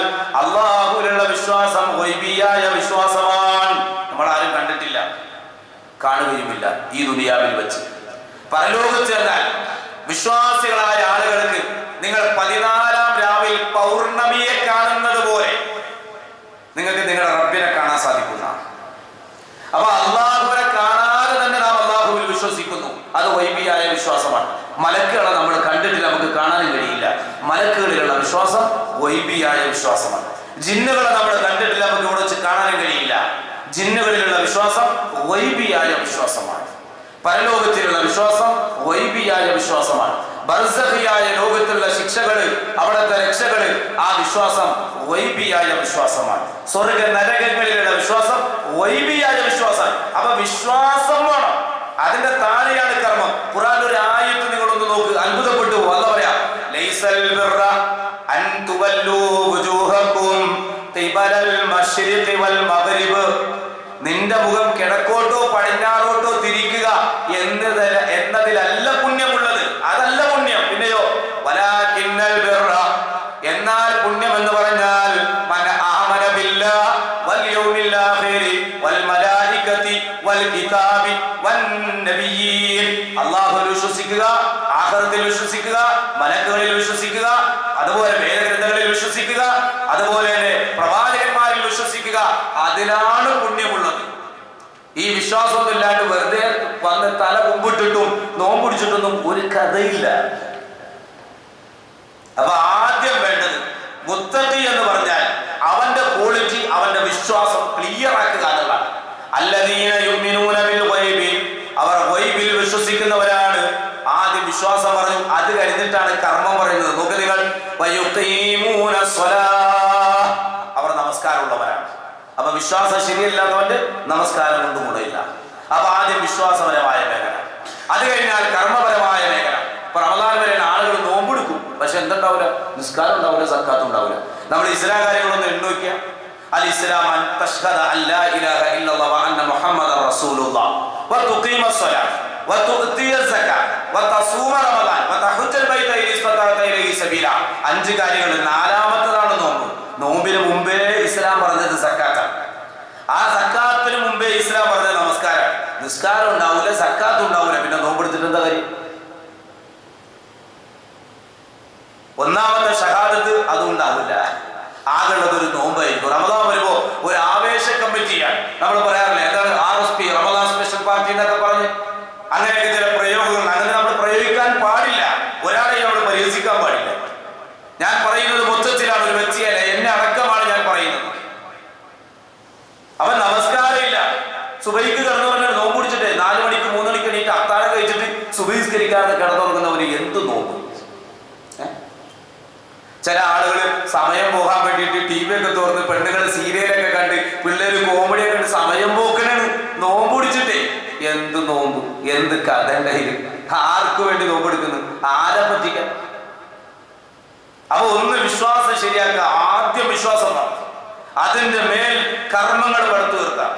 [SPEAKER 1] അല്ലാഹുവിലുള്ള വിശ്വാസം ഗൈബിയായ വിശ്വാസമാണ്. നമ്മൾ ആരും കണ്ടിട്ടില്ല, കാണുകയുമില്ല ഈ ദുനിയാവിൽ വെച്ച്. പരലോകത്ത് എന്നാൽ വിശ്വാസികളായ ആളുകൾക്ക് നിങ്ങൾ 14-ാം രാവിൽ പൗർണമിയെ കാണുന്നത് പോലെ നിങ്ങൾക്ക് നിങ്ങളുടെ റബ്ബിനെ കാണാൻ സാധിക്കുന്ന. അപ്പൊ അള്ളാഹുവിനെ കാണാതെ തന്നെ നാം അള്ളാഹുവിൽ വിശ്വസിക്കുന്നു, അത് ഗൈബിയായ വിശ്വാസമാണ്. മലക്കുകളെ നമ്മൾ കണ്ടിട്ടില്ല, നമുക്ക് കാണാനും കഴിയില്ല. മലക്കുകളിലുള്ള വിശ്വാസം ഗൈബിയായ വിശ്വാസമാണ്. ജിന്നുകളെ നമ്മൾ കണ്ടിട്ടില്ല, നമുക്ക് ഇവിടെ വെച്ച് കാണാനും കഴിയില്ല. ജിന്നുകളിലുള്ള വിശ്വാസം ഗൈബിയായ വിശ്വാസമാണ്. പരലോകത്തിലുള്ള വിശ്വാസം ഗൈബിയായ വിശ്വാസമാണ്. ബർസഖിയായ ലോകത്തിലുള്ള ശിക്ഷകള്, അവിടുത്തെ രക്ഷകള്, ആ വിശ്വാസം ഗൈബിയായ വിശ്വാസമാണ്. സ്വർഗ നരകങ്ങളിലുള്ള വിശ്വാസം ഗൈബിയായ വിശ്വാസമാണ്. അപ്പൊ വിശ്വാസം വേണം, അതിന്റെ താഴെയാണ് കർമ്മം. ഖുർആൻ ഒരു ആയത്ത് നിങ്ങളൊന്ന് നോക്ക്, അത്ഭുതപ്പെട്ടു പോകും. അല്ലാഹു പറയാ, ലൈസൽ ബിർറ അൻ തുവല്ലൂ വുജൂഹകും ഖിബലൽ മശ്രിഖി വൽ മഗ്രിബ്, നിന്റെ മുഖം കിഴക്കോട്ടോ പടിഞ്ഞാറോട്ടോ തിരിക്കുക എന്നതിലല്ല പുണ്യമുള്ളത്, അതല്ല പുണ്യം. പിന്നെയോ വലാകിന്നൽ ബിർറ, എന്നാൽ പുണ്യം എന്ന് പറഞ്ഞാൽ മൻ ആമന ബില്ലാഹി വൽ യൗമിൽ ആഖിരി വൽ മലായികതി വൽ കിതാബി വൻ നബിയ്യീൻ, അല്ലാഹുവിൽ വിശ്വസിക്കുക, ആഖിറത്തിൽ വിശ്വസിക്കുക, മലക്കുകളിൽ വിശ്വസിക്കുക, അതുപോലെ വേദഗ്രന്ഥങ്ങളിൽ വിശ്വസിക്കുക, അതുപോലെ തന്നെ പ്രവാചകന്മാരിൽ വിശ്വസിക്കുക, അതിലാണ് പുണ്യമുള്ളത്. ഈ വിശ്വാസമൊന്നും ഇല്ലാണ്ട് വെറുതെ വന്ന് തല കുമ്പിട്ടിട്ടും നോമ്പുടിച്ചിട്ടൊന്നും ഒരു കഥയില്ല. അപ്പൊ ആദ്യം വേണ്ടത് മുത്തഖി എന്ന് പറഞ്ഞാൽ അവന്റെ ക്വാളിറ്റി, അവന്റെ വിശ്വാസം ക്ലിയർ ആക്കുക എന്നുള്ളതാണ്. അല്ലദീന യുമിനൂന ബിൽ ഗൈബി, അവർ ഗൈബിൽ വിശ്വസിക്കുന്നവരാണ്. ആദ്യം വിശ്വാസം പറഞ്ഞു, അത് കഴിഞ്ഞിട്ടാണ് കർമ്മം പറയുന്നത്. നോക്ക് നിങ്ങൾ, വയുഖീമൂന സ്വലാഹ്, അവർ നമസ്കാരമുള്ളവരാണ്. അപ്പൊ വിശ്വാസം ശരിയല്ലാത്തവന്റെ നമസ്കാരം കൊണ്ടും കൂടെയില്ല. അപ്പൊ ആദ്യം വിശ്വാസപരമായ മേഖല, അത് കഴിഞ്ഞാൽ കർമ്മപരമായ മേഖല. ഇപ്പൊ റമദാൻ വരെ ആളുകൾ നോമ്പെടുക്കും, പക്ഷെ എന്തുണ്ടാവില്ല, നിസ്കാരം ഉണ്ടാവില്ല, സക്കാത്തും ഉണ്ടാവില്ല. നമ്മൾ ഇസ്ലാം കാര്യങ്ങളൊന്നും എണ്ണി നോക്കിയാൽ അൽ ഇസ്ലാം അൻ തശ്ഹദ അല്ലാ ഇലാഹ ഇല്ലല്ലാഹു വ അന്ന മുഹമ്മദൻ റസൂലുള്ളാഹ് വ തുഖീമ സ്വലാത്ത് വ തുഅതിയ സകാത്ത് വ തസൂമ റമദാൻ വ തഹജ്ജൽ ബൈത ഇൻ ഇസ്തതഅത ഇലൈഹി സബീല. 5 കാര്യങ്ങൾ. നാലാമത്തേതാണ് നോമ്പ്. നോമ്പിന് മുമ്പേ ഇസ്ലാം പറഞ്ഞത് സക്കാത്താണ്. ആ സക്കാത്തിന് മുമ്പേ ഇസ്ലാം പറഞ്ഞത് നമസ്കാരം. നിസ്കാരം ഉണ്ടാവില്ല, സക്കാത്തും ഉണ്ടാവില്ല, പിന്നെ നോമ്പെടുത്തിട്ട് എന്താ കാര്യം? ഒന്നാമത്തെ ഷഹാദത്ത് അതും ഉണ്ടാവില്ല. ആകുള്ളത് ഒരു നോമ്പായിരിക്കും. റമദാൻ വരുമ്പോ ഒരു ആവേശ കമ്മിറ്റിയാണ്. നമ്മൾ പറയാറില്ല, എന്താണ് RSP, റമദാൻ സ്പെഷ്യൽ പാർട്ടി എന്നൊക്കെ പറഞ്ഞ് അങ്ങനെയൊക്കെ ചില പ്രയോഗങ്ങൾ. അങ്ങനെ നമ്മൾ പ്രയോഗിക്കാൻ പാടില്ല, ഒരാളെയും നമ്മൾ പരിഹസിക്കാൻ പാടില്ല. ഞാൻ പറയുന്നത് മൊത്തത്തിലാണ്, ഒരു വ്യക്തിയല്ല, എന്നെ അടക്കമാണ് ഞാൻ പറയുന്നത്. അവൻ നമസ്കാരം ഇല്ല, സുബഹിക്ക് കിടന്നവനെ നോമ്പ് പിടിച്ചിട്ട് 4 മണിക്ക് 3 മണിക്ക് എണീറ്റ് അത്താഴം കഴിച്ചിട്ട് സുബഹിസ്കരിക്കാതെ കിടന്നുറങ്ങുന്നവന് എന്ത് നോമ്പ്? ചില ആളുകൾ സമയം പോകാൻ വേണ്ടിയിട്ട് TV ഒക്കെ തുറന്ന് പെണ്ണുകൾ സീരിയലൊക്കെ കണ്ട് പിള്ളേര് കോമഡിയൊക്കെ കണ്ട് സമയം പോക്കനാണ് നോമ്പ് പിടിച്ചിട്ടേ. എന്ത് നോമ്പ്, എന്ത് കഥ കയ്യിൽ? ആർക്ക് വേണ്ടി നോമ്പ് എടുക്കുന്നു? ആരെ പറ്റിക്കാൻ? അപ്പൊ ഒന്ന് വിശ്വാസം ശരിയാക്കുക. ആദ്യം വിശ്വാസം വേണം, അതിന്റെ മേൽ കർമ്മങ്ങൾ പടുത്തു തീർക്കാം.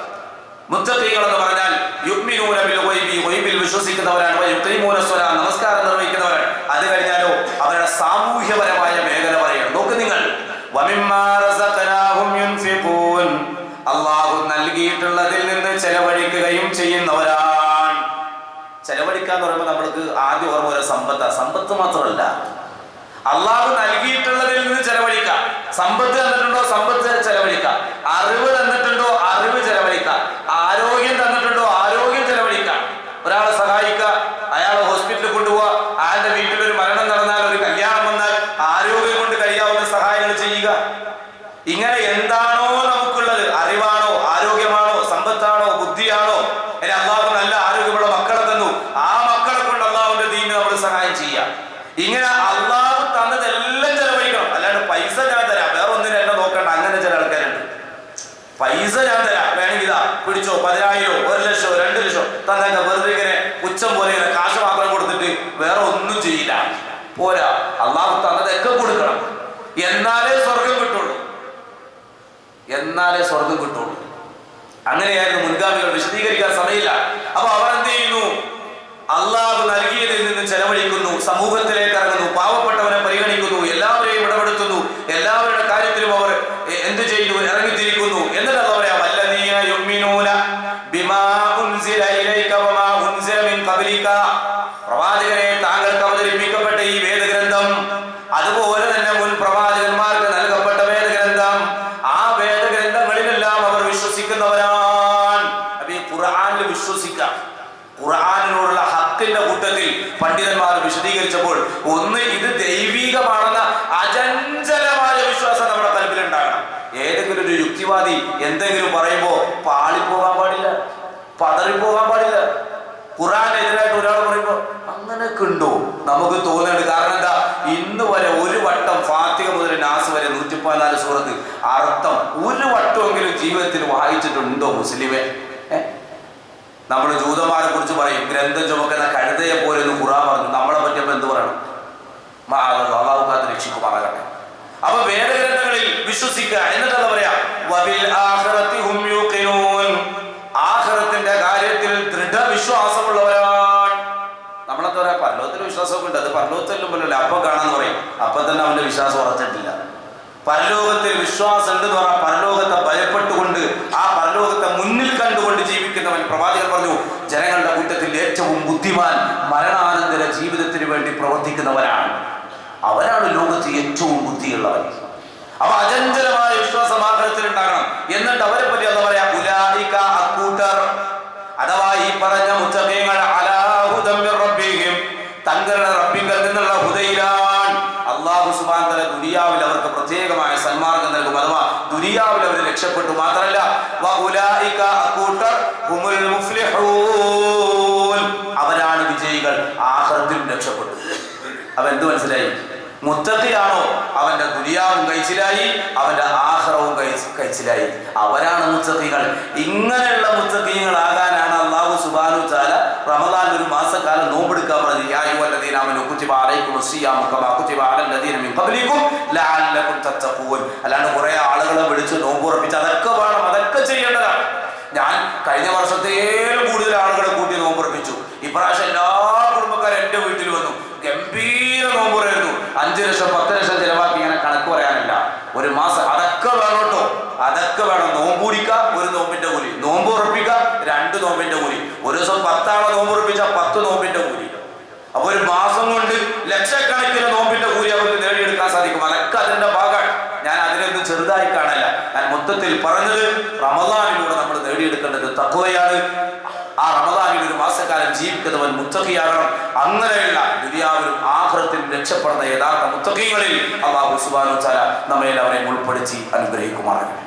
[SPEAKER 1] മുത്തഖീകൾ എന്ന് പറഞ്ഞാൽ യുഅ്മിനൂന ബിൽ ഗൈബി, ഗൈബിൽ വിശ്വസിക്കുന്നവരാണ്. വയുഖീമൂന സ്വലാത്ത്, നമസ്കാരം നിർവഹിക്കുന്നവരാണ്. അത് കഴിഞ്ഞാലോ അവരുടെ സാമൂഹ്യപരമായ മേഖല പറയണം. നോക്ക് നിങ്ങൾ, വമിമ്മാ റസഖനാഹും യുൻഫിഖൂൻ, അല്ലാഹു നൽകിയിട്ടുള്ളതിൽ നിന്ന് ചെലവഴിക്കുകയും ചെയ്യുന്നവരാണ്. ചെലവഴിക്കാന്ന് പറയുമ്പോൾ നമ്മൾക്ക് ആദ്യം ഓർമ്മ വരെ സമ്പത്ത് മാത്രമല്ല, അള്ളാഹു നൽകിയിട്ടുള്ളതിൽ നിന്ന് ചെലവഴിക്കാം. സമ്പത്ത് തന്നിട്ടുണ്ടോ, സമ്പത്ത് ചെലവഴിക്കാം. അറിവ് തന്നിട്ടുണ്ടോ, അറിവ് ചെലവഴിക്കാം. ആരോഗ്യം തന്നിട്ടുണ്ടോ, ആരോഗ്യം ചെലവഴിക്കാം. ഒരാളെ സഹായിക്കുക, അയാളെ ഹോസ്പിറ്റലിൽ കൊണ്ടുപോവുക, അയാളുടെ വീട്ടിലൊരു മരണം നടന്നാൽ, ഒരു കല്യാണം വന്നാൽ ആരോഗ്യം കൊണ്ട് കഴിയാവുന്ന സഹായങ്ങൾ ചെയ്യുക. ഇങ്ങനെ എന്താണോ നമുക്കുള്ളത്, അറിവാണോ, ആരോഗ്യമാണോ, സമ്പത്താണോ, ബുദ്ധിയാണോ, ഇനി അള്ളാഹു നല്ല ആരോഗ്യമുള്ള മക്കളെ തന്നു, ആ മക്കളെ കൊണ്ട് അള്ളാഹുവിന്റെ ദീനിന് നമ്മൾ സഹായം ചെയ്യാം. ഇങ്ങനെ അള്ളാഹു തന്നതെല്ലാം ചെലവഴിക്കണം. അല്ലാണ്ട് പൈസ ഞാൻ തരാം, വേറെ ഒന്നിനും എന്നെ നോക്കണ്ട, അങ്ങനെ ചില ആൾക്കാരുണ്ട്. പൈസ ഞാൻ തരാം, വേണമെങ്കിൽ ഇതാ പിടിച്ചോ, 10,000, 1 ലക്ഷം, 2 ലക്ഷം തന്നെ, വെറുതെ ഇങ്ങനെ പുച്ഛം പോലെ ഇങ്ങനെ കാശ് മാത്രം കൊടുത്തിട്ട് വേറെ ഒന്നും ചെയ്യില്ല. പോരാ, അള്ളാഹു തന്നതൊക്കെ കൊടുക്കണം, എന്നാലേ സ്വർഗം കിട്ടുള്ളൂ, എന്നാലേ സ്വർഗം കിട്ടുള്ളൂ. അങ്ങനെയായിരുന്നു മുൻഗാമികൾ. വിശദീകരിക്കാൻ സമയമില്ല. അപ്പൊ അവർ എന്ത് ചെയ്യുന്നു? അള്ളാഹു നൽകിയതിൽ നിന്ന് ചെലവഴിക്കുന്നു, സമൂഹത്തിലേക്ക് ഇറങ്ങുന്നു, പാവപ്പെട്ടവനെ പരിഗണിക്കുന്നു, എല്ലാവരെയും ഇടപെടുത്തുന്നു, എല്ലാവരുടെ കാര്യത്തിലും അവർ എന്ത് ചെയ്യുന്നു? ഇറങ്ങിത്തിരിക്കുന്നു. എന്നിട്ട് അത് പറയാം, വല്ലദീന യുഅ്മിനൂന ബിമാ ഉൻസില ഇലൈക വമാ ഉൻസില മിൻ ഖബ്ലിക, പ്രവാചകനെ താങ്കൾക്ക് അവതരിപ്പിക്കപ്പെട്ട ഈ വേദഗ്രന്ഥം, അതുപോലെ തന്നെ മുൻ പ്രവാചകന്മാർക്ക് നൽകപ്പെട്ട വേദഗ്രന്ഥം, ആ വേദഗ്രന്ഥങ്ങളിലെല്ലാം അവർ വിശ്വസിക്കുന്നവരാണ്. അപ്പൊ ഈ ഖുർആനിൽ വിശ്വസിക്കാം. ഖുർആനിനോടുള്ള ഹക്കിന്റെ കൂട്ടത്തിൽ പണ്ഡിതന്മാർ വിശദീകരിച്ചപ്പോൾ ഒന്ന്, ഇത് ദൈവികമാണെന്ന അചഞ്ചലമായ വിശ്വാസം നമ്മുടെ കൽബിൽ ഉണ്ടാകണം. ഏതെങ്കിലും ഒരു യുക്തിവാദി എന്തെങ്കിലും പറയുമ്പോ പാളിപ്പോകാൻ പാടില്ല, പതറിപ്പോകാൻ പാടില്ല. ഖുർആനെതിരായിട്ട് ഒരാൾ പറയുമ്പോ അങ്ങനെയൊക്കെ ഉണ്ടോ നമുക്ക് തോന്നുന്നുണ്ട്. കാരണം എന്താ, ഇന്ന് വരെ ഒരു വട്ടം ഫാത്തിഹ മുതൽ നാസ് വരെ 114 സൂറത്ത് അർത്ഥം ഒരു വട്ടമെങ്കിലും ജീവിതത്തിൽ വായിച്ചിട്ടുണ്ടോ മുസ്ലിമെ? നമ്മൾ ജൂതന്മാരെ കുറിച്ച് പറയും, ഗ്രന്ഥം ചുമക്കുന്ന കഴുതയെ പോലെ എന്ന് ഖുർആൻ പറഞ്ഞു. നമ്മളെ പറ്റിയപ്പോൾ എന്ത് പറയണം? അല്ലാഹു കാത്ത് രക്ഷിക്കുമാറാകട്ടെ. അപ്പൊ വേദഗ്രന്ഥങ്ങളിൽ വിശ്വസിക്കുക. എന്നിട്ട് എന്താ പറയാ? വബിൽ ആഖിറതി ഹും യൂഖിനൂൻ, ആഖിറത്തിന്റെ കാര്യത്തിൽ ദൃഢവിശ്വാസമുള്ളവരാണ്. നമ്മളെന്താ പറയാ? പരലോകത്തിൽ വിശ്വാസമൊക്കെ ഉണ്ട്, അത് പരലോകത്തിലും പോലല്ലേ അപ്പം കാണാന്ന് പറയും. അപ്പൊ തന്നെ അവന്റെ വിശ്വാസം ഉറച്ചിട്ടില്ല. പരലോകത്തിൽ വിശ്വാസം ഉണ്ടെന്ന് പറഞ്ഞാൽ പരലോകത്തെ ഭയപ്പെട്ടുകൊണ്ട്, ആ പരലോകത്തെ മുന്നിൽ കണ്ടുകൊണ്ട് ജീവിക്കുന്നവൻ. പ്രവാചകൻ പറഞ്ഞു, ജനങ്ങളുടെ കൂട്ടത്തിൽ ഏറ്റവും ബുദ്ധിമാൻ മരണാനന്തര ജീവിതത്തിന് വേണ്ടി പ്രവർത്തിക്കുന്നവനാണ്. അവനാണ് ലോകത്ത് ഏറ്റവും ബുദ്ധിയുള്ളവൻ. അപ്പൊ അചഞ്ചലമായ വിശ്വാസം ആഗ്രഹത്തിൽ ഉണ്ടാകണം. എന്നിട്ട് അവരെ പറ്റി എന്താ പറയാ? ഉലൈക അക്കൂട്ടർ, അഥവാ ഈ പറഞ്ഞ മുത്തഖീങ്ങൾ അവർക്ക് പ്രത്യേകമായ സന്മാർഗം നൽകും. അഥവാ ദുനിയാവിൽ അവർ രക്ഷപ്പെട്ടു. മാത്രമല്ല വഉലൈക അക്കൂട്ടർ ഹുമുൽ മുഫ്ലിഹൂൻ, അവരാണ് വിജയികൾ, ആഖിറത്തിലും രക്ഷപ്പെട്ടു. അവൻ എന്ത് മനസ്സിലായി? മുത്തഖിയാണോ അവന്റെ ദുനിയാവും കഴിച്ചിലായി, അവന്റെ ആഖിറവും കഴിച്ചിലായി. അവരാണ് മുത്തഖികൾ. ഇങ്ങനെയുള്ള മുത്തഖികളാകാനാണ് അല്ലാഹു സുബ്ഹാനഹു വ തആല റമദാൻ ഒരു മാസക്കാലം നോമ്പെടുക്കാൻ പറഞ്ഞു. യാ അയ്യുഹല്ലദീന ആമനൂ കുതിബ അലൈക്കുമുസ് സിയാമു കമാ കുതിബ അലല്ലദീന മിൻ ഖബ്ലികും ലഅല്ലകും തത്തഖൂൻ. അല്ലാണ്ട് കുറെ ആളുകളെ വിളിച്ച് നോമ്പ് ഉറപ്പിച്ച് അതൊക്കെ വേണം, അതൊക്കെ ചെയ്യേണ്ടതാണ്. ഞാൻ കഴിഞ്ഞ വർഷത്തേലും കൂടുതൽ ആളുകളെ കൂട്ടി നോമ്പ് ഉറപ്പിച്ചു. ഇപ്രാവശ്യം എല്ലാ കുടുംബക്കാരും എന്റെ വീട്ടിൽ വന്നു. ഗംഭീര നോമ്പുറായിരുന്നു. 5 ലക്ഷം 10 ലക്ഷം ചിലവാക്കി ഇങ്ങനെ കണക്ക് പറയാനില്ല. ഒരു മാസം അതൊക്കെ വേണം കേട്ടോ, അതൊക്കെ വേണം. നോമ്പൂടിക്ക ഒരു നോമ്പിന്റെ കൂലി, നോമ്പ് ഉറപ്പിക്ക 2 നോമ്പിന്റെ കൂലി. ഒരു ദിവസം 10 ആളെ നോമ്പ് ഉറപ്പിച്ച 10 നോമ്പിന്റെ കൂലി. അപ്പൊ ഒരു മാസം കൊണ്ട് ലക്ഷക്കണക്കിന് നോമ്പിന്റെ കൂലി അവർക്ക് നേടിയെടുക്കാൻ സാധിക്കും. അതൊക്കെ അതിന്റെ ഭാഗമാണ്. ഞാൻ അതിനൊന്നും ചെറുതായി കാണല്ല. ഞാൻ മൊത്തത്തിൽ പറഞ്ഞത് റമദാനിലൂടെ നമ്മൾ നേടിയെടുക്കേണ്ടത് തഖ്വയാണ്. ആ റമദാനിൽ ഒരു മാസക്കാലം ജീവിക്കുന്നവൻ മുത്തഖിയാകണം. അങ്ങനെയുള്ള ദുനിയാവിലും ആഖിറത്തിലും രക്ഷപ്പെടുന്ന യഥാർത്ഥ മുത്തഖീങ്ങളിൽ അല്ലാഹു സുബ്ഹാനഹു വ തആല നമ്മെ എല്ലാവരെയും ഉൾപ്പെടുത്തി അനുഗ്രഹിക്കുമാറാകട്ടെ.